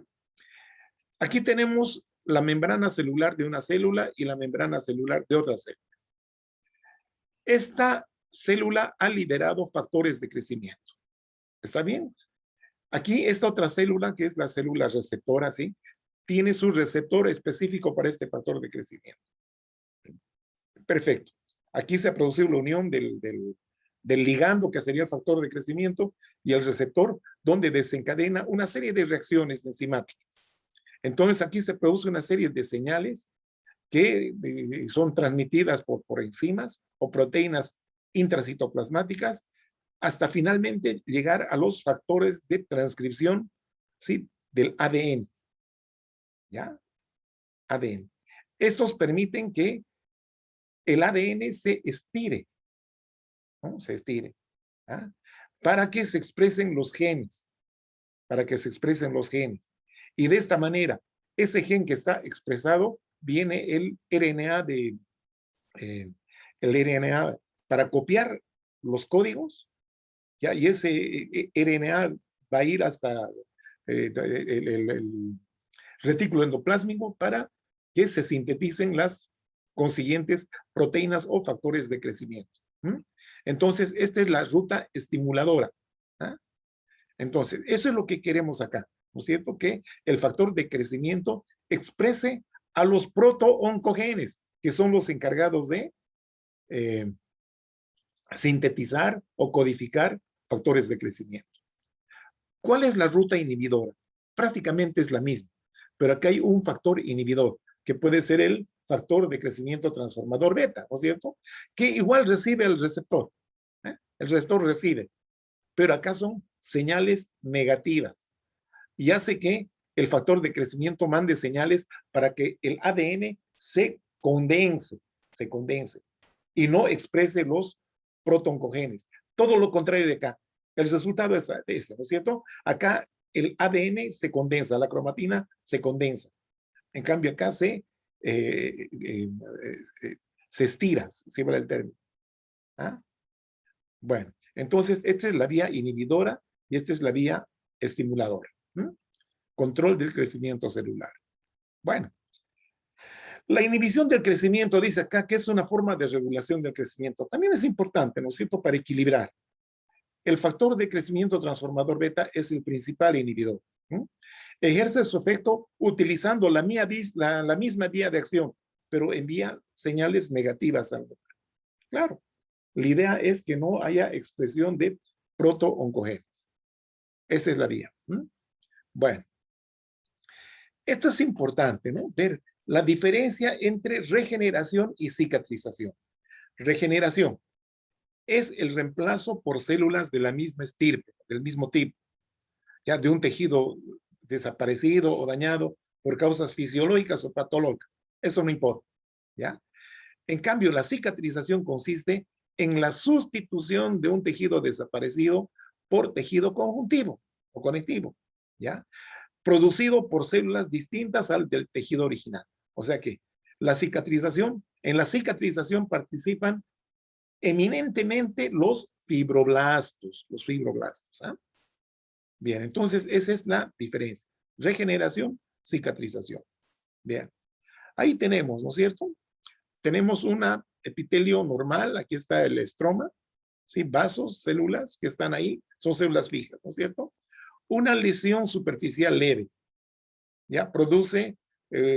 Aquí tenemos la membrana celular de una célula y la membrana celular de otra célula. Esta célula ha liberado factores de crecimiento. ¿Está bien? Aquí esta otra célula, que es la célula receptora, ¿sí? Tiene su receptor específico para este factor de crecimiento. Perfecto. Aquí se ha producido la unión del ligando, que sería el factor de crecimiento, y el receptor, donde desencadena una serie de reacciones enzimáticas. Entonces aquí se produce una serie de señales que son transmitidas por enzimas o proteínas intracitoplasmáticas hasta finalmente llegar a los factores de transcripción, ¿sí?, del ADN. ¿Ya? ADN. Estos permiten que el ADN se estire, ¿no? Se estire, ¿ah?, para que se expresen los genes, para que se expresen los genes. Y de esta manera, ese gen que está expresado, viene el RNA para copiar los códigos, ¿ya? Y ese RNA va a ir hasta el retículo endoplásmico para que se sinteticen las consiguientes proteínas o factores de crecimiento. Entonces, esta es la ruta estimuladora. ¿Ah? Entonces, eso es lo que queremos acá, ¿no es cierto? Que el factor de crecimiento exprese a los protooncogenes, que son los encargados de sintetizar o codificar factores de crecimiento. ¿Cuál es la ruta inhibidora? Prácticamente es la misma, pero aquí hay un factor inhibidor, que puede ser el factor de crecimiento transformador beta, ¿no es cierto? Que igual recibe el receptor. El receptor recibe, pero acá son señales negativas y hace que el factor de crecimiento mande señales para que el ADN se condense y no exprese los protooncogenes. Todo lo contrario de acá. El resultado es ese, ¿no es cierto? Acá el ADN se condensa, la cromatina se condensa. En cambio acá se estira, siempre el término. ¿Ah? Bueno, entonces esta es la vía inhibidora y esta es la vía estimuladora. Control del crecimiento celular. Bueno, la inhibición del crecimiento, dice acá, que es una forma de regulación del crecimiento. También es importante, ¿no es cierto?, para equilibrar. El factor de crecimiento transformador beta es el principal inhibidor. Ejerce su efecto utilizando la misma vía de acción, pero envía señales negativas al lugar. Claro, la idea es que no haya expresión de protooncogenes. Esa es la vía. Bueno, esto es importante, ¿no? Ver la diferencia entre regeneración y cicatrización. Regeneración es el reemplazo por células de la misma estirpe, del mismo tipo, ya de un tejido desaparecido o dañado por causas fisiológicas o patológicas. Eso no importa, ¿ya? En cambio, la cicatrización consiste en la sustitución de un tejido desaparecido por tejido conjuntivo o conectivo, ¿ya? Producido por células distintas al del tejido original. O sea que en la cicatrización participan eminentemente los fibroblastos. ¿Ah? Bien, entonces esa es la diferencia. Regeneración, cicatrización. Bien, ahí tenemos, ¿no es cierto? Tenemos un epitelio normal, aquí está el estroma, ¿sí? Vasos, células que están ahí, son células fijas, ¿no es cierto? Una lesión superficial leve, ¿ya? Produce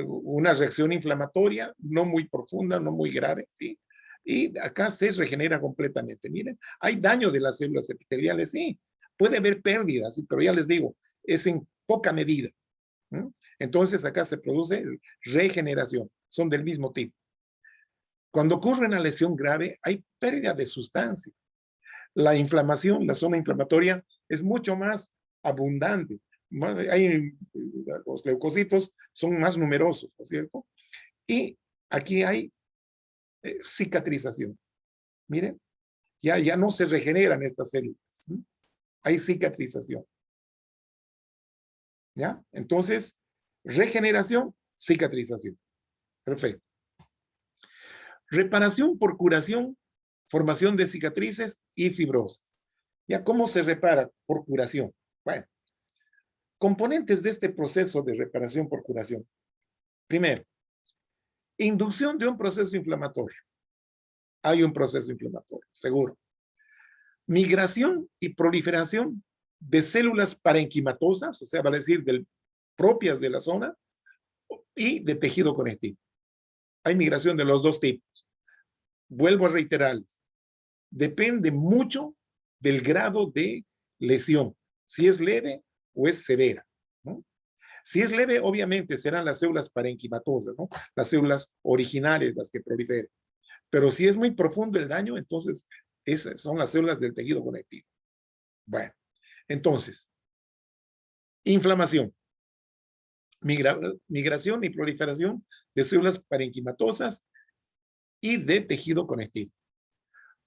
una reacción inflamatoria, no muy profunda, no muy grave, ¿sí? Y acá se regenera completamente. Miren, hay daño de las células epiteliales, sí. Puede haber pérdidas, ¿sí? Pero ya les digo, es en poca medida. ¿Mm? Entonces acá se produce regeneración, son del mismo tipo. Cuando ocurre una lesión grave, hay pérdida de sustancia. La inflamación, la zona inflamatoria es mucho más abundante. Los leucocitos son más numerosos, ¿no es cierto? Y aquí hay cicatrización. Miren, ya no se regeneran estas células. ¿Sí? Hay cicatrización. ¿Ya? Entonces, regeneración, cicatrización. Perfecto. Reparación por curación, formación de cicatrices y fibrosis. ¿Ya cómo se repara por curación? Bueno, componentes de este proceso de reparación por curación. Primero, inducción de un proceso inflamatorio. Hay un proceso inflamatorio, seguro. Migración y proliferación de células parenquimatosas, o sea, vale decir, propias de la zona, y de tejido conectivo. Hay migración de los dos tipos. Vuelvo a reiterarles, depende mucho del grado de lesión, si es leve o es severa, ¿no? Si es leve, obviamente serán las células parenquimatosas, ¿no? Las células originales, las que proliferan. Pero si es muy profundo el daño, entonces esas son las células del tejido conectivo. Bueno, entonces, inflamación, migración y proliferación de células parenquimatosas y de tejido conectivo.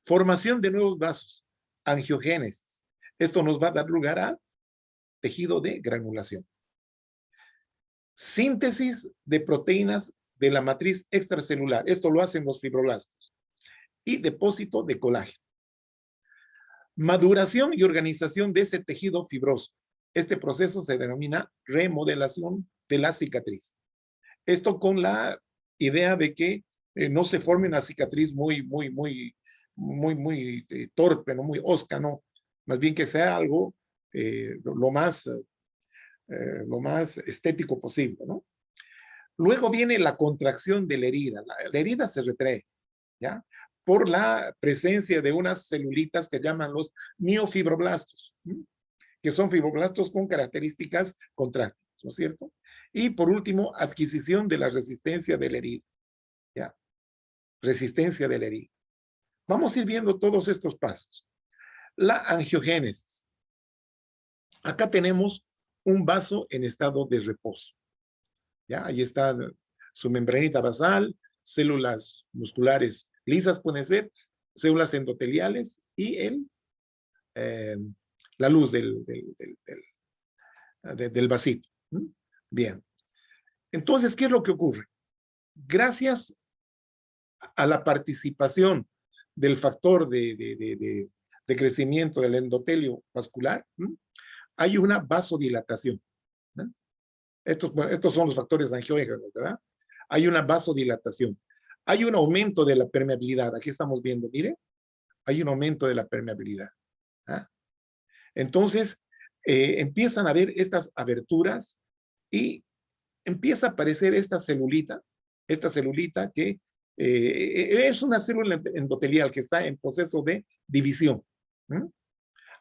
Formación de nuevos vasos, angiogénesis. Esto nos va a dar lugar a tejido de granulación. Síntesis de proteínas de la matriz extracelular. Esto lo hacen los fibroblastos. Y depósito de colágeno. Maduración y organización de ese tejido fibroso. Este proceso se denomina remodelación de la cicatriz. Esto con la idea de que no se forme una cicatriz muy torpe, no muy osca, no. Más bien que sea algo lo más estético posible, ¿no? Luego viene la contracción de la herida. La herida se retrae, ¿ya? Por la presencia de unas celulitas que llaman los miofibroblastos, ¿sí? Que son fibroblastos con características contráctiles, ¿no es cierto? Y por último, adquisición de la resistencia de la herida, ¿ya? Resistencia de la herida. Vamos a ir viendo todos estos pasos. La angiogénesis. Acá tenemos un vaso en estado de reposo. ¿Ya? Ahí está su membranita basal, células musculares lisas pueden ser, células endoteliales y la luz del vasito. Bien. Entonces, ¿qué es lo que ocurre? Gracias a la participación del factor de crecimiento del endotelio vascular, hay una vasodilatación. Estos son los factores angiogénicos, ¿verdad? Hay una vasodilatación. Hay un aumento de la permeabilidad. Aquí estamos viendo, mire, hay un aumento de la permeabilidad. ¿Ah? Entonces, empiezan a haber estas aberturas y empieza a aparecer esta celulita que es una célula endotelial que está en proceso de división.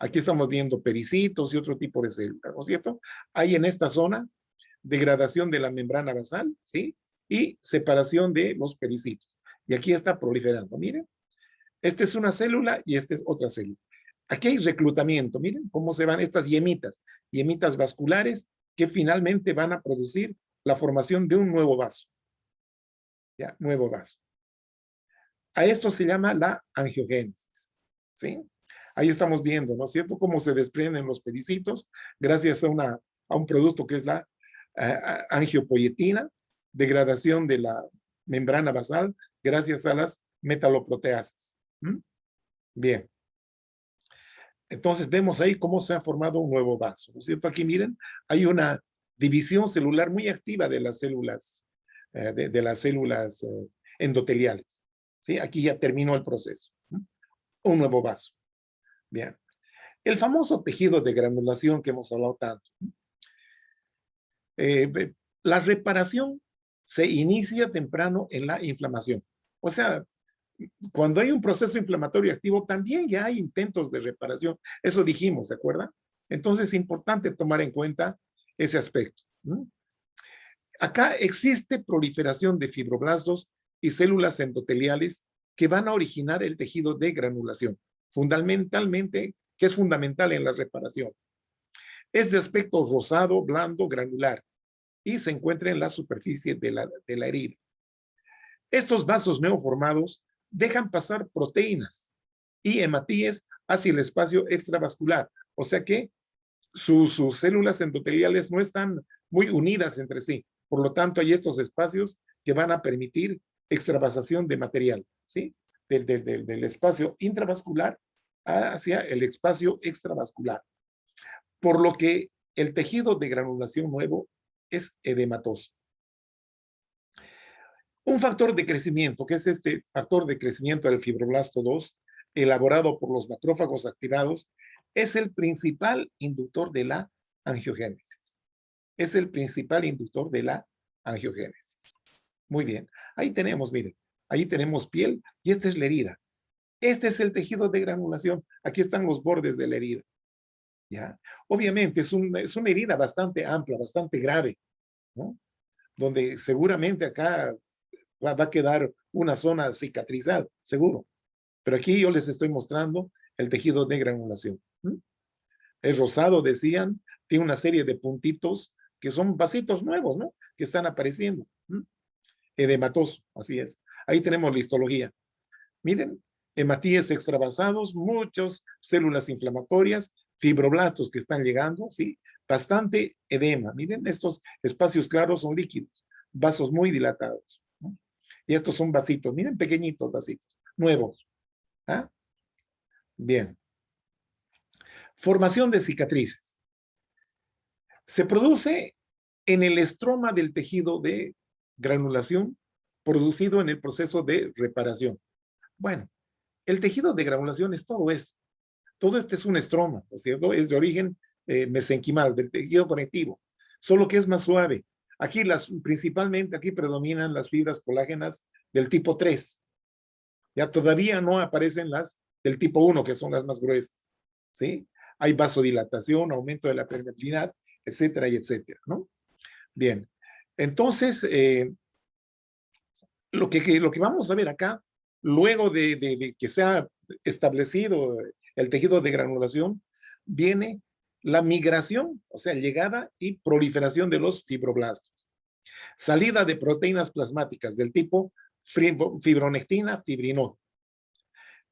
Aquí estamos viendo pericitos y otro tipo de células, ¿no es cierto? Hay en esta zona degradación de la membrana basal, ¿sí? Y separación de los pericitos. Y aquí está proliferando, miren. Esta es una célula y esta es otra célula. Aquí hay reclutamiento, miren cómo se van estas yemitas vasculares que finalmente van a producir la formación de un nuevo vaso. ¿Ya? Nuevo vaso. A esto se llama la angiogénesis, ¿sí? Ahí estamos viendo, ¿no es cierto?, cómo se desprenden los pericitos gracias a un producto que es la angiopoietina, degradación de la membrana basal gracias a las metaloproteasas. Bien. Entonces vemos ahí cómo se ha formado un nuevo vaso, ¿no es cierto? Aquí miren, hay una división celular muy activa de las células, endoteliales. ¿Sí? Aquí ya terminó el proceso. Un nuevo vaso. Bien. El famoso tejido de granulación que hemos hablado tanto. La reparación se inicia temprano en la inflamación. O sea, cuando hay un proceso inflamatorio activo, también ya hay intentos de reparación. Eso dijimos, ¿se acuerdan? Entonces es importante tomar en cuenta ese aspecto. Acá existe proliferación de fibroblastos y células endoteliales que van a originar el tejido de granulación, fundamentalmente, que es fundamental en la reparación. Es de aspecto rosado, blando, granular y se encuentra en la superficie de la herida. Estos vasos neoformados dejan pasar proteínas y hematíes hacia el espacio extravascular, o sea que sus células endoteliales no están muy unidas entre sí. Por lo tanto, hay estos espacios que van a permitir extravasación de material, ¿sí? Del espacio intravascular hacia el espacio extravascular. Por lo que el tejido de granulación nuevo es edematoso. Un factor de crecimiento, que es este factor de crecimiento del fibroblasto 2, elaborado por los macrófagos activados, es el principal inductor de la angiogénesis. Es el principal inductor de la angiogénesis. Muy bien. Ahí tenemos, miren, ahí tenemos piel y esta es la herida. Este es el tejido de granulación. Aquí están los bordes de la herida. ¿Ya? Obviamente es una herida bastante amplia, bastante grave, ¿no? Donde seguramente acá va a quedar una zona cicatrizal, seguro. Pero aquí yo les estoy mostrando el tejido de granulación. Es rosado, decían, tiene una serie de puntitos que son vasitos nuevos, ¿no? Que están apareciendo. Edematoso, así es. Ahí tenemos la histología. Miren, hematíes extravasados, muchas células inflamatorias, fibroblastos que están llegando, ¿sí? Bastante edema. Miren, estos espacios claros son líquidos, vasos muy dilatados, ¿no? Y estos son vasitos, miren, pequeñitos vasitos, nuevos. ¿Ah? Bien. Formación de cicatrices. Se produce en el estroma del tejido de granulación producido en el proceso de reparación. Bueno, el tejido de granulación es todo esto. Todo esto es un estroma, ¿no es cierto? Es de origen mesenquimal, del tejido conectivo, solo que es más suave. Aquí principalmente aquí predominan las fibras colágenas del tipo 3. Ya todavía no aparecen las del tipo 1, que son las más gruesas, ¿sí? Hay vasodilatación, aumento de la permeabilidad, etcétera y etcétera, ¿no? Bien, entonces, lo que vamos a ver acá, luego de que se ha establecido el tejido de granulación, viene la migración, o sea, llegada y proliferación de los fibroblastos. Salida de proteínas plasmáticas del tipo fibronectina, fibrinol.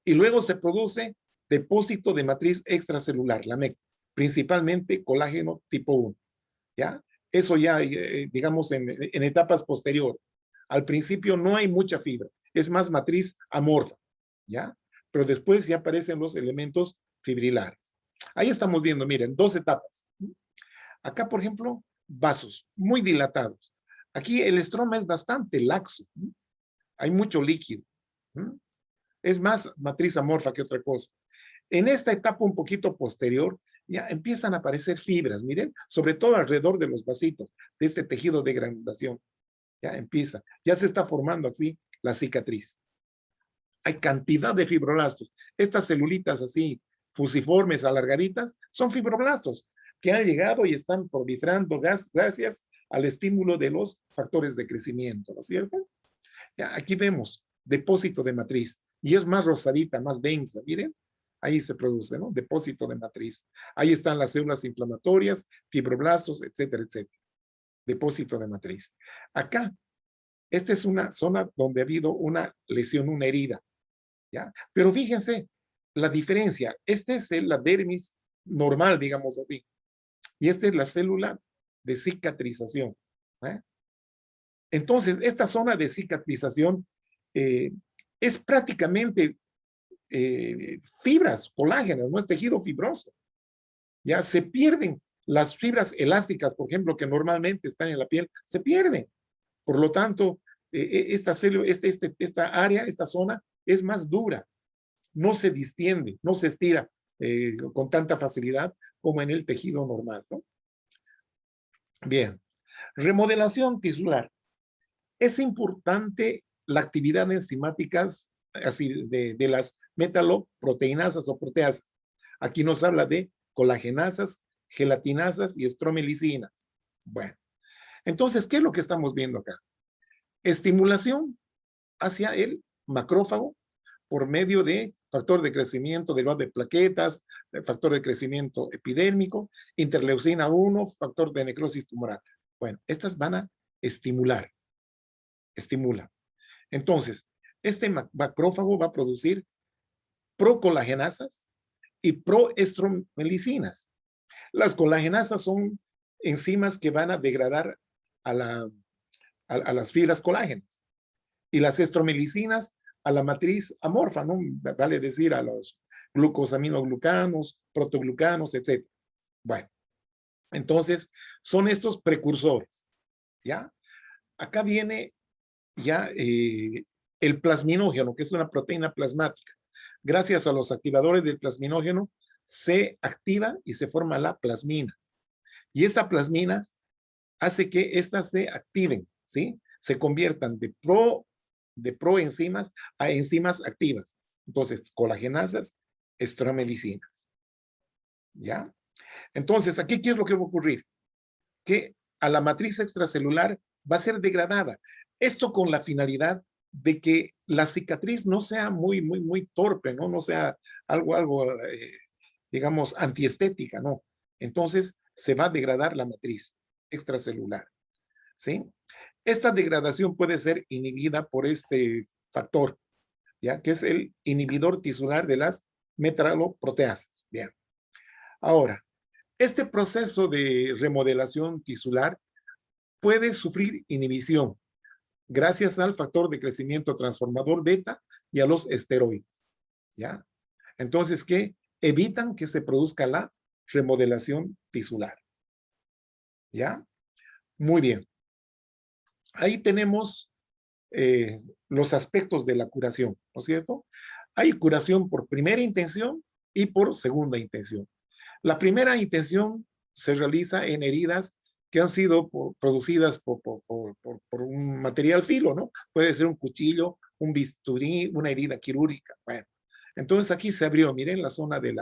Y luego se produce depósito de matriz extracelular, la MEC, principalmente colágeno tipo 1. ¿Ya? Eso ya, digamos, en etapas posteriores. Al principio no hay mucha fibra, es más matriz amorfa, ¿ya? Pero después ya aparecen los elementos fibrilares. Ahí estamos viendo, miren, dos etapas. Acá, por ejemplo, vasos muy dilatados. Aquí el estroma es bastante laxo, hay mucho líquido. Es más matriz amorfa que otra cosa. En esta etapa un poquito posterior, ya empiezan a aparecer fibras, miren, sobre todo alrededor de los vasitos, de este tejido de granulación. Ya empieza, ya se está formando así la cicatriz. Hay cantidad de fibroblastos. Estas celulitas así, fusiformes, alargaditas, son fibroblastos que han llegado y están proliferando gracias al estímulo de los factores de crecimiento, ¿no es cierto? Ya, aquí vemos depósito de matriz y es más rosadita, más densa, miren. Ahí se produce, ¿no? Depósito de matriz. Ahí están las células inflamatorias, fibroblastos, etcétera, etcétera. Depósito de matriz. Acá, esta es una zona donde ha habido una lesión, una herida, ¿ya? Pero fíjense la diferencia. Esta es la dermis normal, digamos así. Y esta es la célula de cicatrización. ¿Eh? Entonces, esta zona de cicatrización es prácticamente fibras, colágenas, no es tejido fibroso. Ya se pierden las fibras elásticas, por ejemplo, que normalmente están en la piel, se pierden. Por lo tanto, esta área, esta zona es más dura, no se distiende, no se estira con tanta facilidad como en el tejido normal, ¿no? Bien, remodelación tisular. Es importante la actividad enzimáticas así de las metaloproteinasas o proteasas. Aquí nos habla de colagenasas, gelatinasas y estromelicinas. Bueno, entonces, ¿qué es lo que estamos viendo acá? Estimulación hacia el macrófago por medio de factor de crecimiento derivado de plaquetas, factor de crecimiento epidérmico, interleucina 1, factor de necrosis tumoral. Bueno, estas van a estimular. Entonces, este macrófago va a producir procolagenasas y proestromelicinas. Las colagenasas son enzimas que van a degradar a las fibras colágenas y las estromelicinas a la matriz amorfa, ¿no? Vale decir a los glucosaminoglucanos, protoglucanos, etc. Bueno, entonces son estos precursores, ¿ya? Acá viene ya el plasminógeno, que es una proteína plasmática. Gracias a los activadores del plasminógeno se activa y se forma la plasmina. Y esta plasmina hace que éstas se activen, ¿sí? Se conviertan de proenzimas a enzimas activas. Entonces, colagenasas, estromelicinas. ¿Ya? Entonces, aquí, ¿qué es lo que va a ocurrir? Que a la matriz extracelular va a ser degradada. Esto con la finalidad de que la cicatriz no sea muy torpe, ¿no? No sea algo digamos, antiestética, ¿no? Entonces, se va a degradar la matriz extracelular, ¿sí? Esta degradación puede ser inhibida por este factor, ¿ya? Que es el inhibidor tisular de las metaloproteasas. Bien. Ahora, este proceso de remodelación tisular puede sufrir inhibición gracias al factor de crecimiento transformador beta y a los esteroides, ¿ya? Entonces, ¿qué? Evitan que se produzca la remodelación tisular, ¿ya? Muy bien. Ahí tenemos los aspectos de la curación, ¿no es cierto? Hay curación por primera intención y por segunda intención. La primera intención se realiza en heridas que han sido producidas por un material filo, ¿no? Puede ser un cuchillo, un bisturí, una herida quirúrgica. Bueno, entonces aquí se abrió, miren, la zona de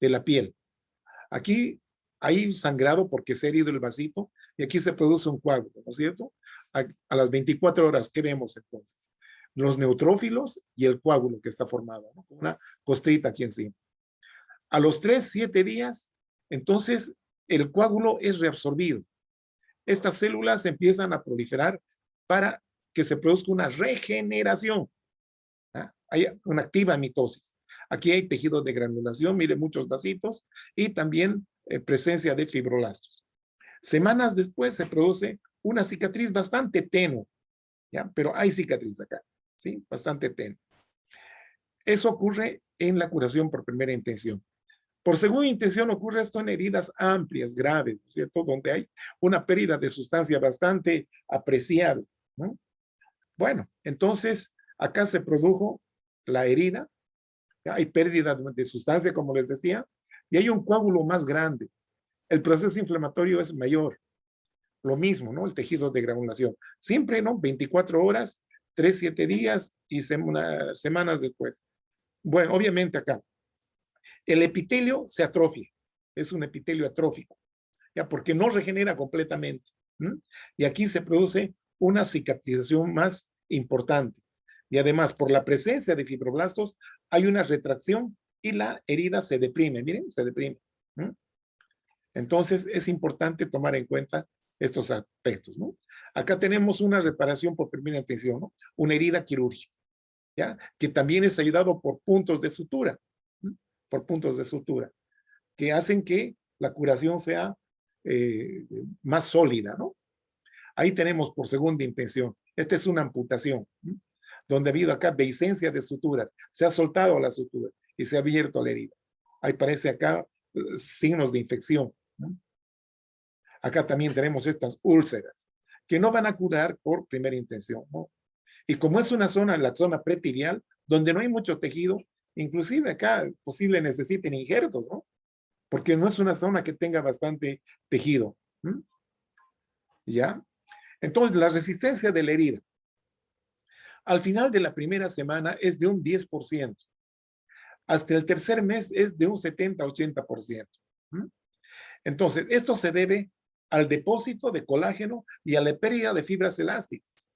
la piel. Aquí hay sangrado porque se ha herido el vasito y aquí se produce un coágulo, ¿no es cierto? A las 24 horas, ¿qué vemos entonces? Los neutrófilos y el coágulo que está formado, ¿no? Con una costrita aquí encima. A los 3, 7 días, entonces el coágulo es reabsorbido. Estas células empiezan a proliferar para que se produzca una regeneración. ¿Ah? Hay una activa mitosis. Aquí hay tejidos de granulación, mire, muchos vasitos, y también presencia de fibroblastos. Semanas después se produce una cicatriz bastante tenue, ¿ya? Pero hay cicatriz acá, ¿sí? Bastante tenue. Eso ocurre en la curación por primera intención. Por segunda intención ocurre esto en heridas amplias, graves, ¿no es cierto? Donde hay una pérdida de sustancia bastante apreciable, ¿no? Bueno, entonces acá se produjo la herida, ¿ya? Hay pérdida de sustancia, como les decía, y hay un coágulo más grande. El proceso inflamatorio es mayor. Lo mismo, ¿no? El tejido de granulación. Siempre, ¿no? 24 horas, 3, 7 días y semanas después. Bueno, obviamente acá el epitelio se atrofia, es un epitelio atrófico, ¿ya? Porque no regenera completamente. Y aquí se produce una cicatrización más importante. Y además, por la presencia de fibroblastos, hay una retracción y la herida se deprime. Miren, se deprime. Entonces, es importante tomar en cuenta estos aspectos, ¿no? Acá tenemos una reparación por primera intención, ¿no? Una herida quirúrgica, ¿ya? Que también es ayudado por puntos de sutura, ¿no? Por puntos de sutura, que hacen que la curación sea más sólida, ¿no? Ahí tenemos por segunda intención. Esta es una amputación, ¿no? Donde ha habido acá dehiscencia de suturas. Se ha soltado la sutura y se ha abierto la herida. Ahí parece acá signos de infección, ¿no? Acá también tenemos estas úlceras que no van a curar por primera intención, ¿no? Y como es una zona, la zona pretibial, donde no hay mucho tejido, inclusive acá posible necesiten injertos, ¿no? Porque no es una zona que tenga bastante tejido. ¿Ya? Entonces, la resistencia de la herida. Al final de la primera semana es de un 10%. Hasta el tercer mes es de un 70-80%. Entonces, esto se debe al depósito de colágeno y a la pérdida de fibras elásticas.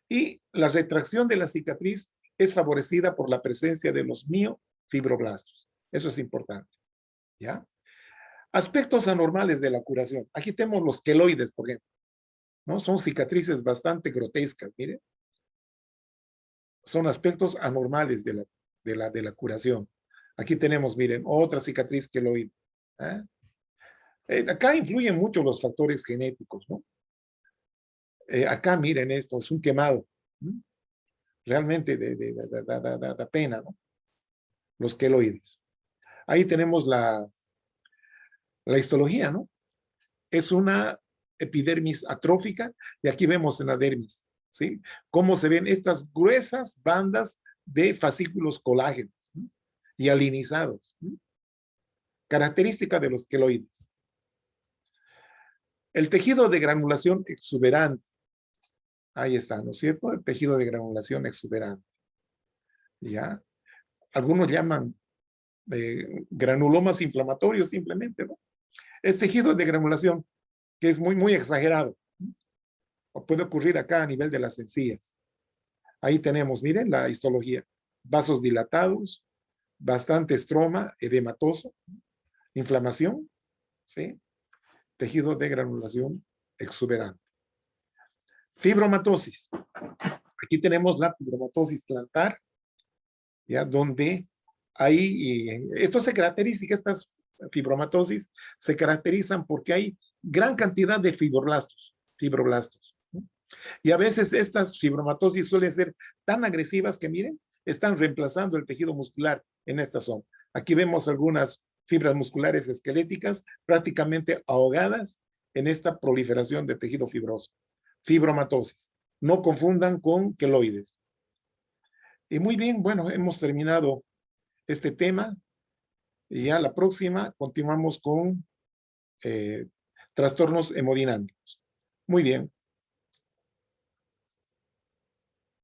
Y la retracción de la cicatriz es favorecida por la presencia de los miofibroblastos. Eso es importante. ¿Ya? Aspectos anormales de la curación. Aquí tenemos los queloides, por ejemplo. ¿No? Son cicatrices bastante grotescas, miren. Son aspectos anormales de la curación. Aquí tenemos, miren, otra cicatriz queloide. Acá influyen mucho los factores genéticos, ¿no? Acá, miren esto, es un quemado. Realmente da pena, ¿no? Los queloides. Ahí tenemos la histología, ¿no? Es una epidermis atrófica y aquí vemos en la dermis, ¿sí? Cómo se ven estas gruesas bandas de fascículos colágenos, ¿no? Y alinizados. ¿No? Característica de los queloides. El tejido de granulación exuberante. Ahí está, ¿no es cierto? El tejido de granulación exuberante. ¿Ya? Algunos llaman granulomas inflamatorios simplemente, ¿no? Es tejido de granulación que es muy, muy exagerado. O puede ocurrir acá a nivel de las encías. Ahí tenemos, miren, la histología. Vasos dilatados, bastante estroma, edematoso, inflamación, ¿sí? Tejido de granulación exuberante. Fibromatosis. Aquí tenemos la fibromatosis plantar, ¿ya? Donde hay, esto se caracteriza, estas fibromatosis se caracterizan porque hay gran cantidad de fibroblastos. ¿No? Y a veces estas fibromatosis suelen ser tan agresivas que, miren, están reemplazando el tejido muscular en esta zona. Aquí vemos algunas fibras musculares esqueléticas prácticamente ahogadas en esta proliferación de tejido fibroso. Fibromatosis. No confundan con queloides. Y muy bien, bueno, hemos terminado este tema. Y ya la próxima continuamos con trastornos hemodinámicos. Muy bien.